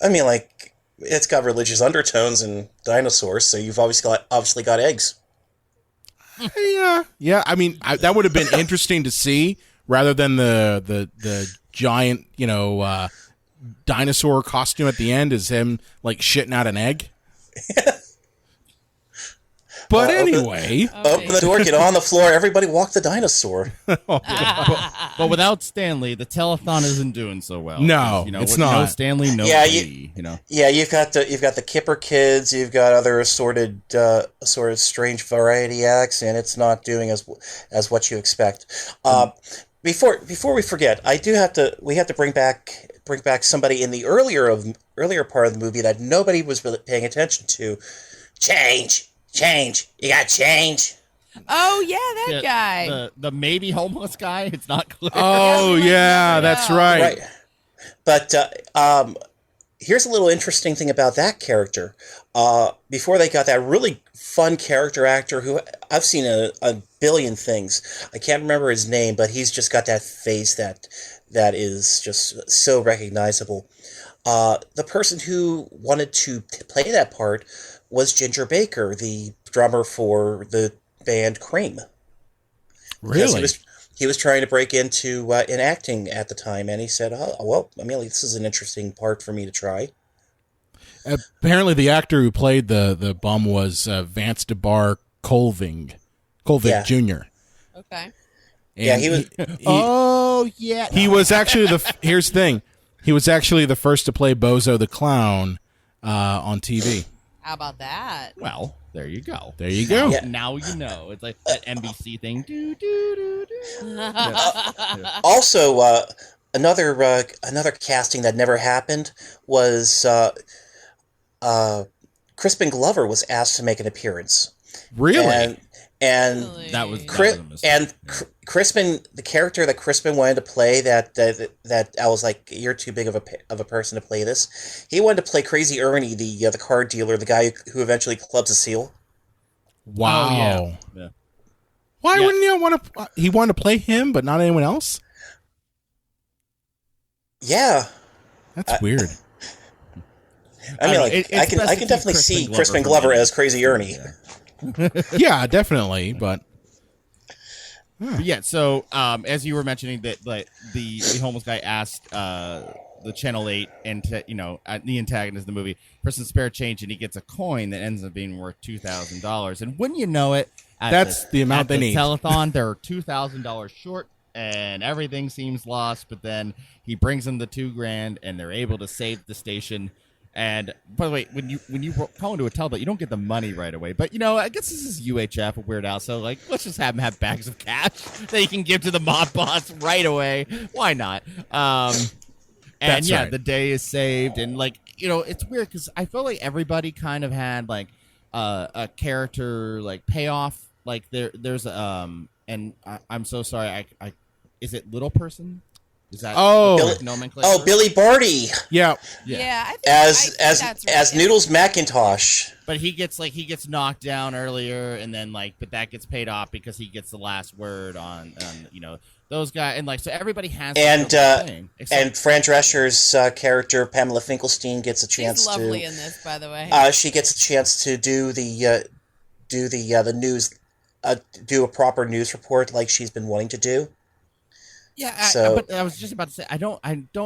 I mean, like, it's got religious undertones and dinosaurs, so you've obviously got eggs.
Yeah. I mean, that would have been interesting to see rather than the giant, dinosaur costume at the end is him like shitting out an egg. But anyway,
open the door, get on the floor, everybody walk the dinosaur.
But without Stanley, the telethon isn't doing so well.
No, it's not.
No Stanley, no Lee,
Yeah, you've got the Kipper kids, you've got other assorted strange variety acts, and it's not doing as what you expect. Before we forget, we have to bring back somebody in the earlier part of the movie that nobody was really paying attention to. Change. You got change.
Oh yeah, that guy.
The maybe homeless guy. It's not clear.
Oh yeah, that's right.
But here's a little interesting thing about that character. Before they got that really fun character actor who I've seen a billion things. I can't remember his name, but he's just got that face that is just so recognizable. The person who wanted to play that part was Ginger Baker, the drummer for the band Cream.
Really?
He was trying to break into in acting at the time, and he said, "Oh, well, I mean, this is an interesting part for me to try."
Apparently, the actor who played the bum was Vance DeBar Colvig Jr.
Okay.
And he was.
He was actually here's the thing. He was actually the first to play Bozo the Clown on TV.
How about that?
Well, there you go.
There you go.
Yeah.
Now you know. It's like that NBC thing. Do, do, do, do.
Also, another casting that never happened was Crispin Glover was asked to make an appearance.
Really?
And
Really?
That was
Cri-
a mistake.
Crispin, the character that Crispin wanted to play, that I was like, you're too big of a person to play this. He wanted to play Crazy Ernie, the card dealer, the guy who eventually clubs a seal.
Wow.
Oh, yeah.
Why
Yeah.
wouldn't you want to? He wanted to play him, but not anyone else.
Yeah,
That's weird.
I mean,
know,
like
it's
I can
best to
I can
keep
definitely
Crispin
see
Glover
Crispin
from
Glover
it.
as Crazy Ernie.
Yeah, definitely. But
But yeah, so as you were mentioning that, like the homeless guy asked the Channel 8 and the antagonist of the movie for some spare change, and he gets a coin that ends up being worth $2,000. And wouldn't you know it,
That's the amount they need.
Telethon, they're $2,000 short, and everything seems lost. But then he brings them the $2,000, and they're able to save the station. And by the way, when you call into a telethon, you don't get the money right away. But I guess this is UHF, a Weird Al, so like let's just have him have bags of cash that he can give to the mob boss right away. Why not? And
That's
yeah,
right.
the day is saved, and like it's weird because I feel like everybody kind of had like a character like payoff. Like there's and I'm so sorry. I is it Little Person? Is that nomenclature?
Oh, Billy Barty
yeah,
Yeah, I think
as
that's right.
Noodles McIntosh.
But he gets knocked down earlier, and then but that gets paid off because he gets the last word on those guys, and so everybody has
And
thing,
and Fran Drescher's character Pamela Finkelstein gets a chance
She's lovely
to.
in this, by the way.
She gets a chance to do the news, do a proper news report like she's been wanting to do.
Yeah, but I was just about to say I don't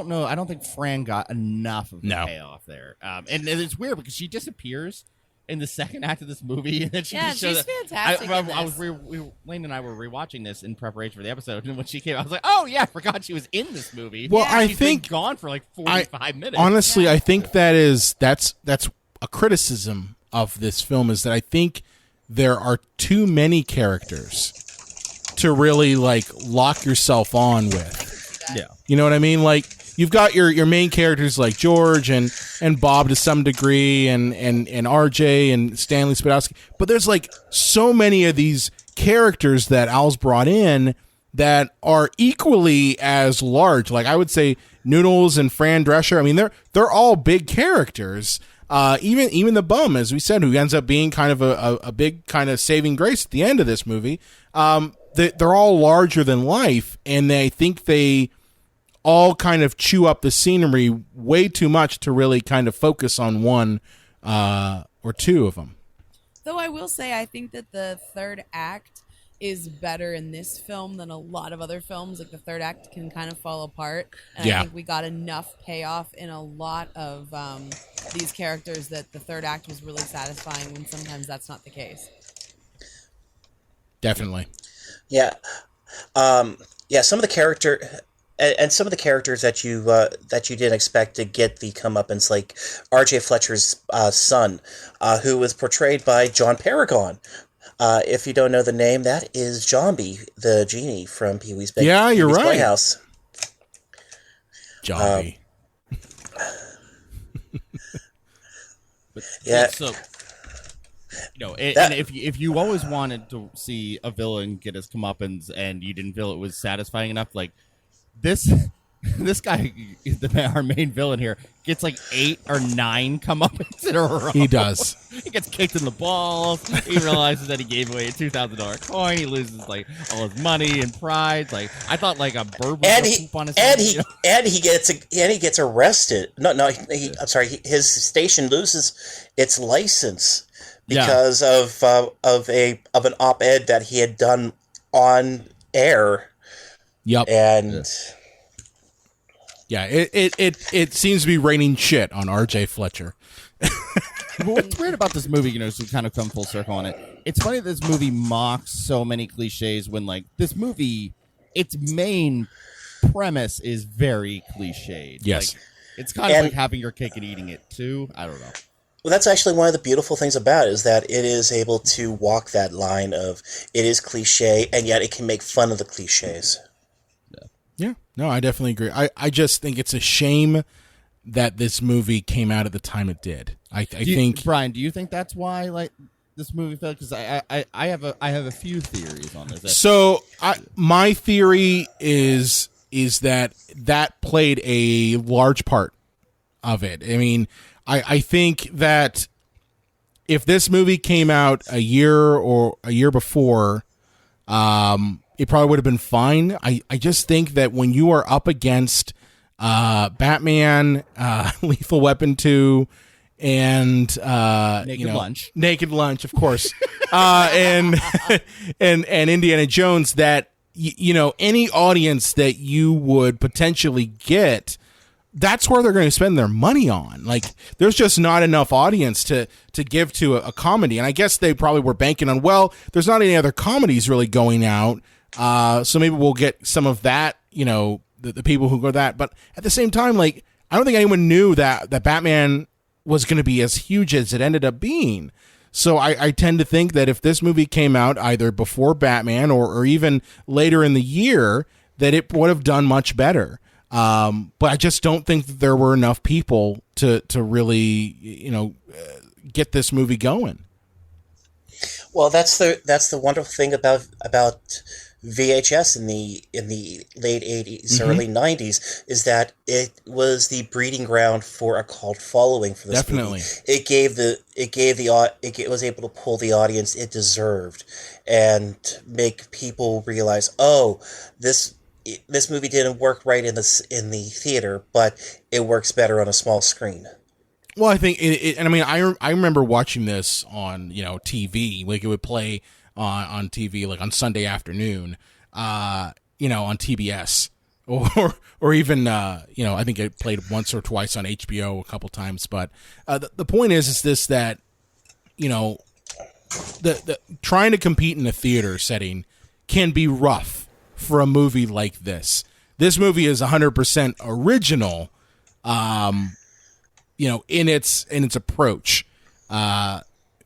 know. I don't think Fran got enough of the payoff there. And it's weird because she disappears in the second act of this movie, and then she just shows
she's
up.
fantastic.
Lane and I were rewatching this in preparation for the episode, and when she came, I was like, "Oh yeah, I forgot she was in this movie."
Well, I
She's
think-
been gone for like 45 minutes.
honestly, I think that's a criticism of this film is that I think there are too many characters to really like lock yourself on with.
Yeah.
You know what I mean? Like you've got your main characters like George and Bob to some degree and RJ and Stanley Spadowski, but there's like so many of these characters that Al's brought in that are equally as large. Like I would say Noodles and Fran Drescher. I mean they're all big characters. Even the bum, as we said, who ends up being kind of a big kind of saving grace at the end of this movie. They're all larger than life, and I think they all kind of chew up the scenery way too much to really kind of focus on one or two of them.
Though I will say, I think that the third act is better in this film than a lot of other films. Like the third act can kind of fall apart, and
Yeah.
I think we got enough payoff in a lot of these characters that the third act was really satisfying. When sometimes that's not the case.
Definitely.
Yeah, some of the some of the characters that you didn't expect to get the comeuppance, like R.J. Fletcher's son, who was portrayed by John Paragon. If you don't know the name, that is Johnby, the genie from Pee-wee's Big
Yeah, you're
Pee-wee's
right.
Playhouse.
Johnny.
Yeah.
So, and if you always wanted to see a villain get his comeuppance and you didn't feel it was satisfying enough, like this guy, our main villain here, gets like 8 or 9 comeuppance in a row.
He does.
He gets kicked in the balls. He realizes that he gave away a $2,000 coin. He loses like all his money and pride. Like I thought, like a bird was gonna poop on his head,
he gets arrested. I'm sorry. His station loses its license because of an op-ed that he had done on air.
Yep.
And
yeah, it seems to be raining shit on R.J. Fletcher.
What's weird about this movie, so we kind of come full circle on it. It's funny that this movie mocks so many cliches when, like, this movie, its main premise is very cliched.
Yes.
Like, it's kind of like having your cake and eating it too. I don't know.
Well, that's actually one of the beautiful things about it, is that it is able to walk that line of it is cliche, and yet it can make fun of the cliches.
Yeah, no, I definitely agree. I just think it's a shame that this movie came out at the time it did. I think
Brian, do you think that's why like this movie fell? Because I have a few theories on this.
So my theory is that played a large part of it. I mean, I think that if this movie came out a year before, it probably would have been fine. I just think that when you are up against Batman, Lethal Weapon 2, and Naked Lunch, of course, and Indiana Jones, that any audience that you would potentially get, that's where they're going to spend their money on. Like, there's just not enough audience to give to a comedy, and I guess they probably were banking on, well, there's not any other comedies really going out, so maybe we'll get some of that, the people who go that. But at the same time, like, I don't think anyone knew that Batman was going to be as huge as it ended up being. So I tend to think that if this movie came out either before Batman or even later in the year, that it would have done much better. But I just don't think that there were enough people to really, get this movie going.
Well, that's the wonderful thing about VHS in the late 80s, early 90s, is that it was the breeding ground for a cult following for this
Definitely.
movie. It was able to pull the audience it deserved and make people realize, oh, this movie didn't work right in the theater, but it works better on a small screen.
Well, I think and I mean, I remember watching this on TV, like it would play on TV like on Sunday afternoon, on TBS, or even I think it played once or twice on HBO a couple times. But the point is this, that the trying to compete in a theater setting can be rough for a movie like this. This movie is 100% original. In its approach,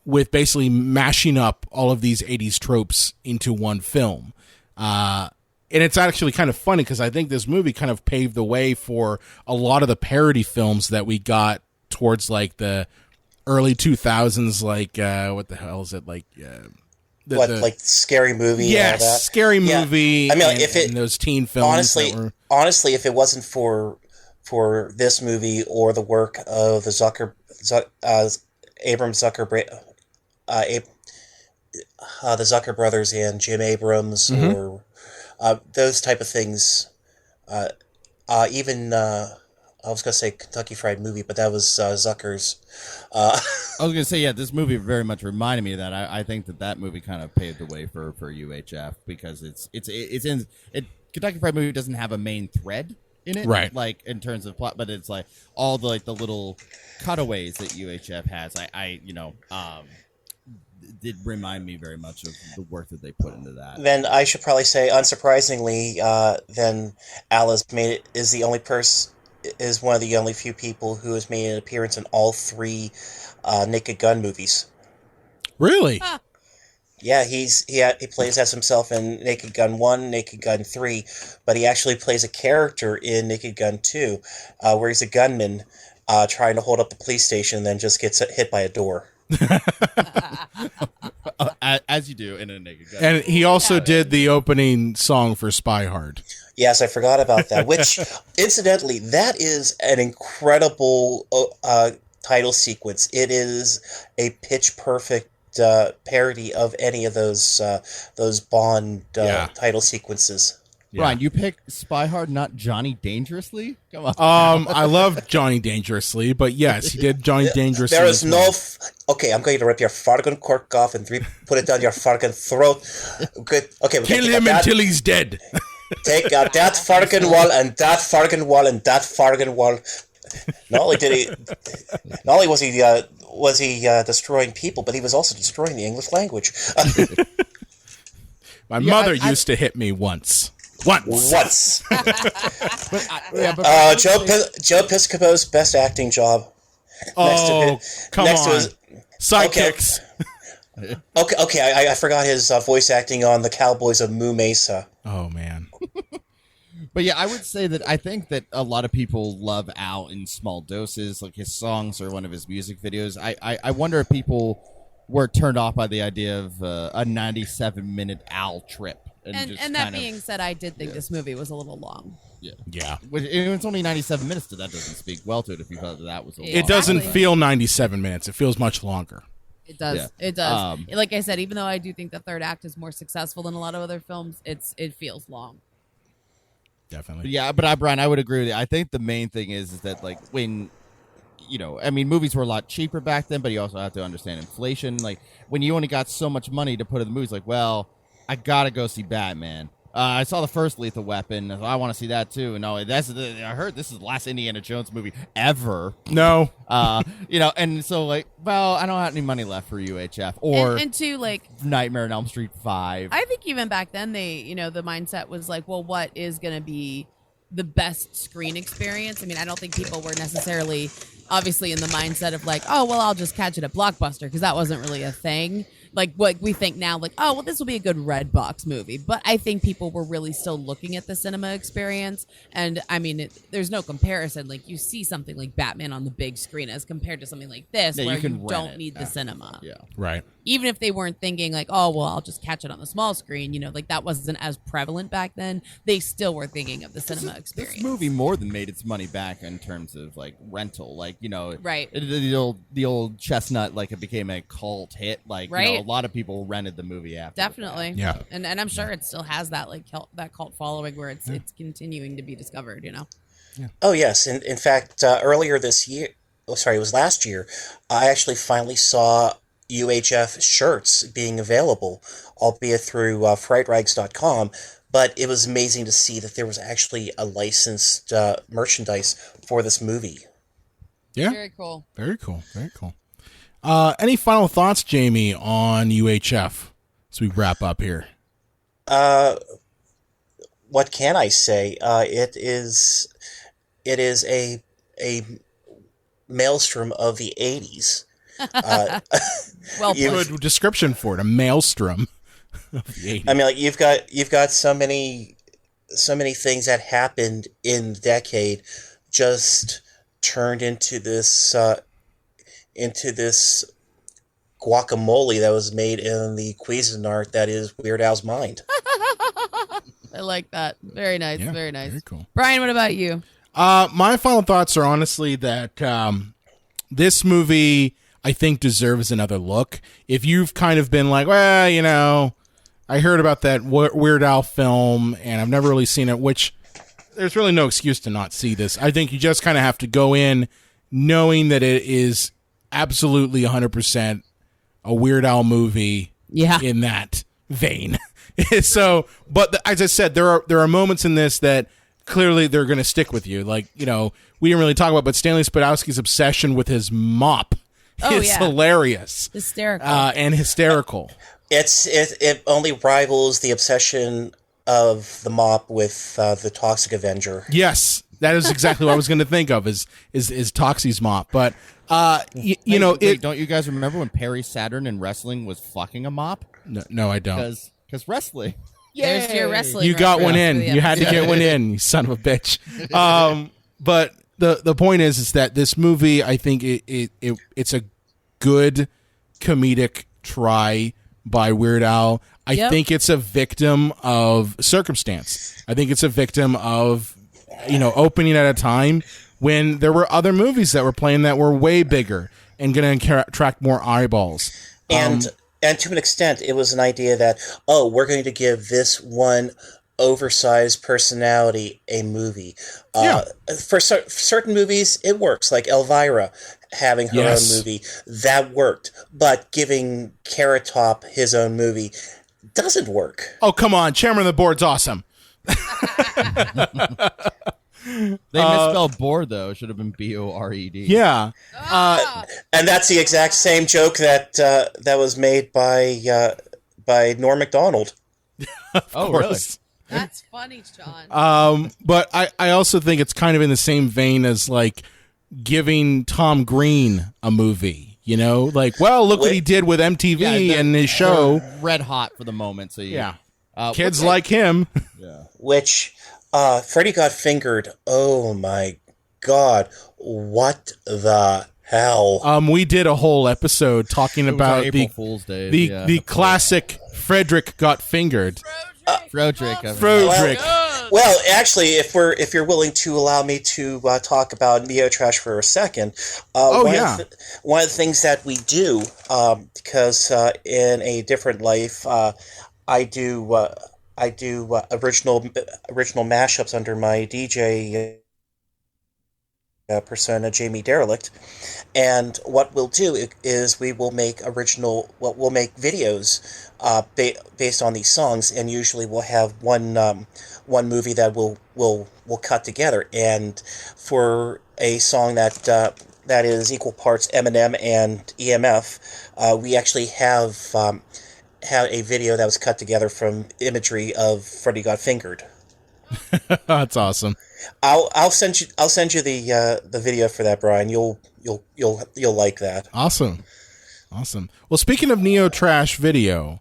with basically mashing up all of these 80s tropes into one film. And it's actually kind of funny because I think this movie kind of paved the way for a lot of the parody films that we got towards like the early 2000s, like what the hell is it, like
like Scary Movie?
Yes,
and all that?
Scary Movie.
Yeah. I mean,
and those teen films.
Honestly, if it wasn't for this movie or the work of the the Zucker brothers and Jim Abrams, or those type of things, even I was going to say Kentucky Fried Movie, but that was Zucker's.
I was going to say, yeah, this movie very much reminded me of that. I think that movie kind of paved the way for UHF, because Kentucky Fried Movie doesn't have a main thread in it,
right?
Like in terms of plot, but it's like all the little cutaways that UHF has. Did remind me very much of the work that they put into that.
Then I should probably say, unsurprisingly, then Alice is one of the only few people who has made an appearance in all three Naked Gun movies.
Really?
Huh.
Yeah, he plays as himself in Naked Gun 1, Naked Gun 3, but he actually plays a character in Naked Gun 2, where he's a gunman trying to hold up the police station and then just gets hit by a door.
As you do in a Naked Gun.
And he also did the opening song for Spy Hard.
Yes, I forgot about that, which, incidentally, that is an incredible title sequence. It is a pitch-perfect parody of any of those Bond title sequences.
Yeah.
Brian, you picked Spy Hard, not Johnny Dangerously? Come on.
I love Johnny Dangerously, but yes, he did Johnny Dangerously.
There is no... Okay, I'm going to rip your fargan cork off and put it down your fargan throat. Good. Okay,
kill him until he's dead.
Take out that fargan wall and that fargan wall and that fargan wall. Not only was he destroying people, but he was also destroying the English language.
My mother used to hit me once.
Joe Piscopo's best acting job.
Oh, come
next to
on.
his-
Sidekicks.
Okay. I forgot his voice acting on the Cowboys of Moo Mesa.
Oh, man.
But yeah, I would say that I think that a lot of people love Al in small doses, like his songs or one of his music videos. I wonder if people were turned off by the idea of a 97-minute Al trip.
And that being said, I did think this movie was a little long.
Yeah.
It's only 97 minutes, so that doesn't speak well to it if you thought that was a long.
It doesn't
Exactly.
feel 97 minutes. It feels much longer.
It does.
Yeah.
It does. Like I said, even though I do think the third act is more successful than a lot of other films, it feels long.
Definitely.
Yeah, but Brian, I would agree with you. I think the main thing is that like when, I mean, movies were a lot cheaper back then, but you also have to understand inflation. Like when you only got so much money to put in the movies, like, well, I gotta go see Batman. I saw the first Lethal Weapon. I want to see that too. And I heard this is the last Indiana Jones movie ever.
No.
And so like, well, I don't have any money left for UHF or
And two, like,
Nightmare on Elm Street 5.
I think even back then they, the mindset was like, well, what is going to be the best screen experience? I mean, I don't think people were necessarily obviously in the mindset of like, oh, well, I'll just catch it at Blockbuster because that wasn't really a thing. Like what we think now, like, oh, well, this will be a good red box movie. But I think people were really still looking at the cinema experience. And I mean, there's no comparison. Like you see something like Batman on the big screen as compared to something like this where you don't need the cinema.
Yeah.
Right.
Even if they weren't thinking like, oh, well, I'll just catch it on the small screen, like that wasn't as prevalent back then. They still were thinking of the cinema experience.
This movie more than made its money back in terms of like rental, like
right.
The old chestnut, like it became a cult hit, like
right.
A lot of people rented the movie after.
Definitely,
yeah,
and I'm sure it still has that like that cult following where it's continuing to be discovered. Yeah.
Oh yes, in fact, earlier this year, it was last year, I actually finally saw UHF shirts being available, albeit through frightrags.com, but it was amazing to see that there was actually a licensed merchandise for this movie.
Yeah.
Very cool.
Very cool. Very cool. Any final thoughts, Jamie, on UHF as we wrap up here?
What can I say? It is a maelstrom of the 80s.
Well,
good description for it. A maelstrom of the 80s.
I mean, like you've got so many things that happened in the decade just turned into this guacamole that was made in the Cuisinart that is Weird Al's mind.
I like that. Very nice.
Yeah,
very nice.
very cool.
Brian, what about you?
My final thoughts are honestly that this movie, I think, deserves another look. If you've kind of been like, well, I heard about that Weird Al film and I've never really seen it, which there's really no excuse to not see this. I think you just kind of have to go in knowing that it is absolutely 100% a Weird Al movie in that vein. So, but as I said, there are moments in this that clearly they're going to stick with you. Like, we didn't really talk about, but Stanley Spadowski's obsession with his mop is hilarious.
Hysterical.
And hysterical.
It only rivals the obsession of the mop with the Toxic Avenger.
Yes, that is exactly what I was going to think of is Toxie's mop. But
wait, don't you guys remember when Perry Saturn in wrestling was fucking a mop?
No, I don't.
Because wrestling.
There's your wrestling.
You got one in.
reference for the
You had to
episode.
get one in, you son of a bitch. But the point is that this movie, I think it's a good comedic try by Weird Al. I think it's a victim of circumstance. I think it's a victim of opening at a time when there were other movies that were playing that were way bigger and going to attract more eyeballs.
And to an extent, it was an idea that, we're going to give this one oversized personality a movie. For certain movies, it works, like Elvira having her own movie. That worked. But giving Carrot Top his own movie doesn't work.
Oh, come on. Chairman of the board's awesome.
They misspelled board, though. It should have been BORED.
Yeah.
And that's the exact same joke that was made by Norm Macdonald.
Oh, really?
That's funny, Sean.
But I also think it's kind of in the same vein as like giving Tom Green a movie. You know, like, well, look what he did with MTV and his show.
Red hot for the moment. So
kids like him.
Which Freddy Got Fingered. Oh my God! What the hell?
We did a whole episode talking about
April Fool's Day.
the classic Frederick Got Fingered.
Frederick.
Well, actually, if you're willing to allow me to talk about Neo Trash for a second, one of the things that we do, because in a different life, I do original mashups under my DJ persona, Jamie Derelict, and what we'll do is we'll make videos based on these songs, and usually we'll have one movie that we'll cut together. And for a song that is equal parts Eminem and EMF, we actually have a video that was cut together from imagery of Freddy Got Fingered.
That's awesome.
I'll send you the video for that, Brian. You'll like that.
Awesome. Well, speaking of Neo Trash video,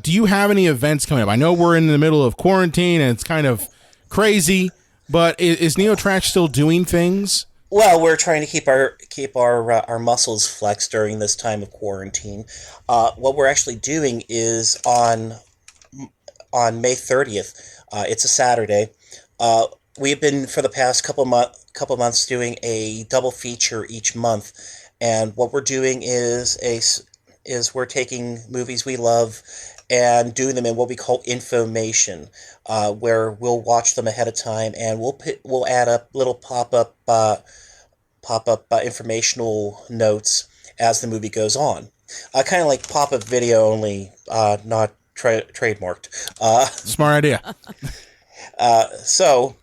do you have any events coming up? I know we're in the middle of quarantine and it's kind of crazy, but is Neo Trash still doing things?
Well, we're trying to keep our muscles flexed during this time of quarantine. What we're actually doing is on May 30th. It's a Saturday. We've been for the past couple months doing a double feature each month, and what we're doing is we're taking movies we love and doing them in what we call information, where we'll watch them ahead of time and we'll add up little pop-up informational notes as the movie goes on. Kind of like pop-up video, only not trademarked.
Smart idea.
So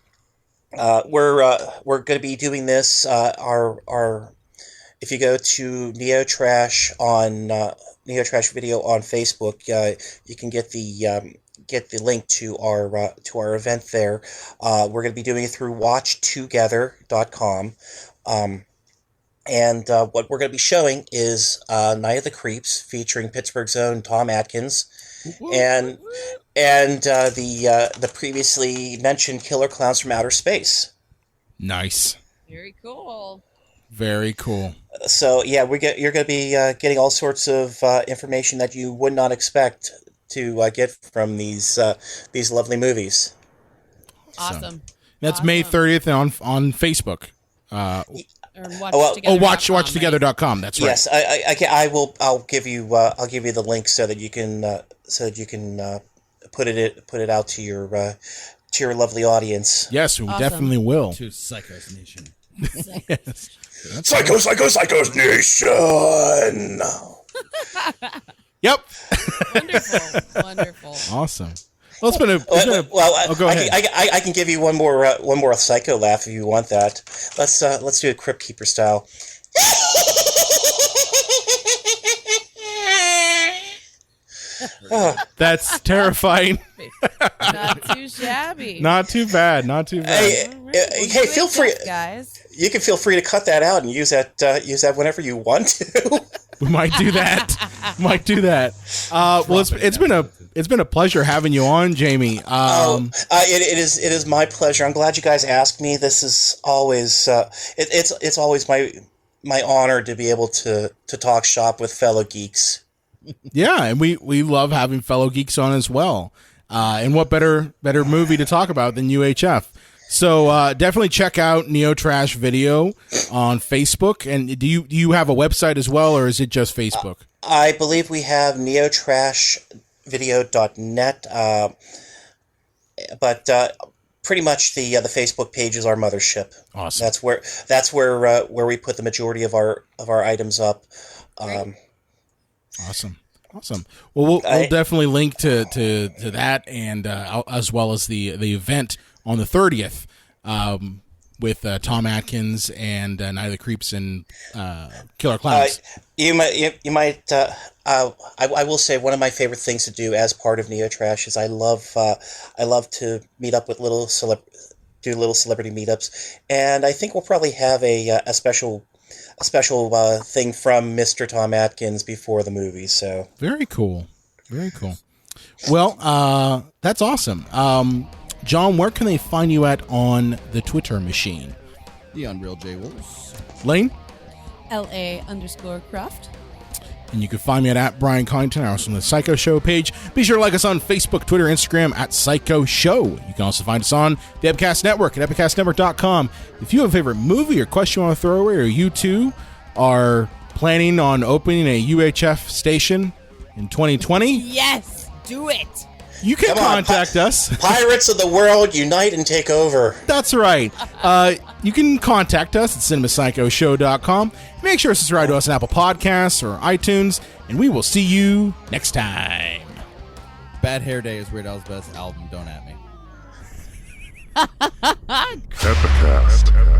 we're going to be doing this. If you go to Neo Trash on Neo Trash Video on Facebook, you can get the link to our event there. We're going to be doing it through watchtogether.com. And what we're going to be showing is Night of the Creeps featuring Pittsburgh's own Tom Atkins. And the previously mentioned Killer Clowns from Outer Space.
Nice.
Very cool.
Very cool.
So yeah, you're going to be getting all sorts of information that you would not expect to get from these lovely
Awesome.
That's May 30th on Facebook.
Watchtogether.com.
That's right.
Yes, I'll give you the link so that you can put it out to your lovely audience.
Yes, we definitely will.
To Psychos Nation.
Yes.
Psychos Nation!
Yep.
Wonderful.
Awesome. Well, go ahead.
I can give you one more psycho laugh if you want that. Let's do it Crypt Keeper style.
That's terrifying.
Not too shabby.
Not too bad.
Hey, feel free,
guys.
You can feel free to cut that out and use that whenever you want to.
We might do that. Well, it's been a pleasure having you on, Jamie.
It is my pleasure. I'm glad you guys asked me. This is always it's always my honor to be able to talk shop with fellow geeks.
Yeah, and we love having fellow geeks on as well. And what better movie to talk about than UHF? So definitely check out Neo Trash Video on Facebook. And do you have a website as well, or is it just Facebook?
I believe we have neotrashvideo.net, but pretty much the Facebook page is our mothership.
Awesome.
That's where we put the majority of our items up.
Awesome. Well, we'll definitely link to that, and as well as the event on the 30th with Tom Atkins and Night of the Creeps and Killer Clowns.
You might. I will say one of my favorite things to do as part of Neo Trash is I love to meet up with little do little celebrity meetups, and I think we'll probably have a special thing from Mr. Tom Atkins before the movie. So
very cool, very cool. Well, that's awesome. John, where can they find you at on the Twitter machine?
The Unreal J Wolves.
Lane?
LA_Croft.
And you can find me at Brian Collington, also on the Psycho Show page. Be sure to like us on Facebook, Twitter, Instagram at Psycho Show. You can also find us on the Epicast Network at epicastnetwork.com. If you have a favorite movie or question you want to throw away, or you too are planning on opening a UHF station in 2020,
Yes, do it.
you can
Come on,
contact us.
Pirates of the world, unite and take over.
That's right. You can contact us at cinemapsychoshow.com. Make sure to subscribe to us on Apple Podcasts or iTunes, and we will see you next time.
Bad Hair Day is Weird Al's best album. Don't at me.
Epicast.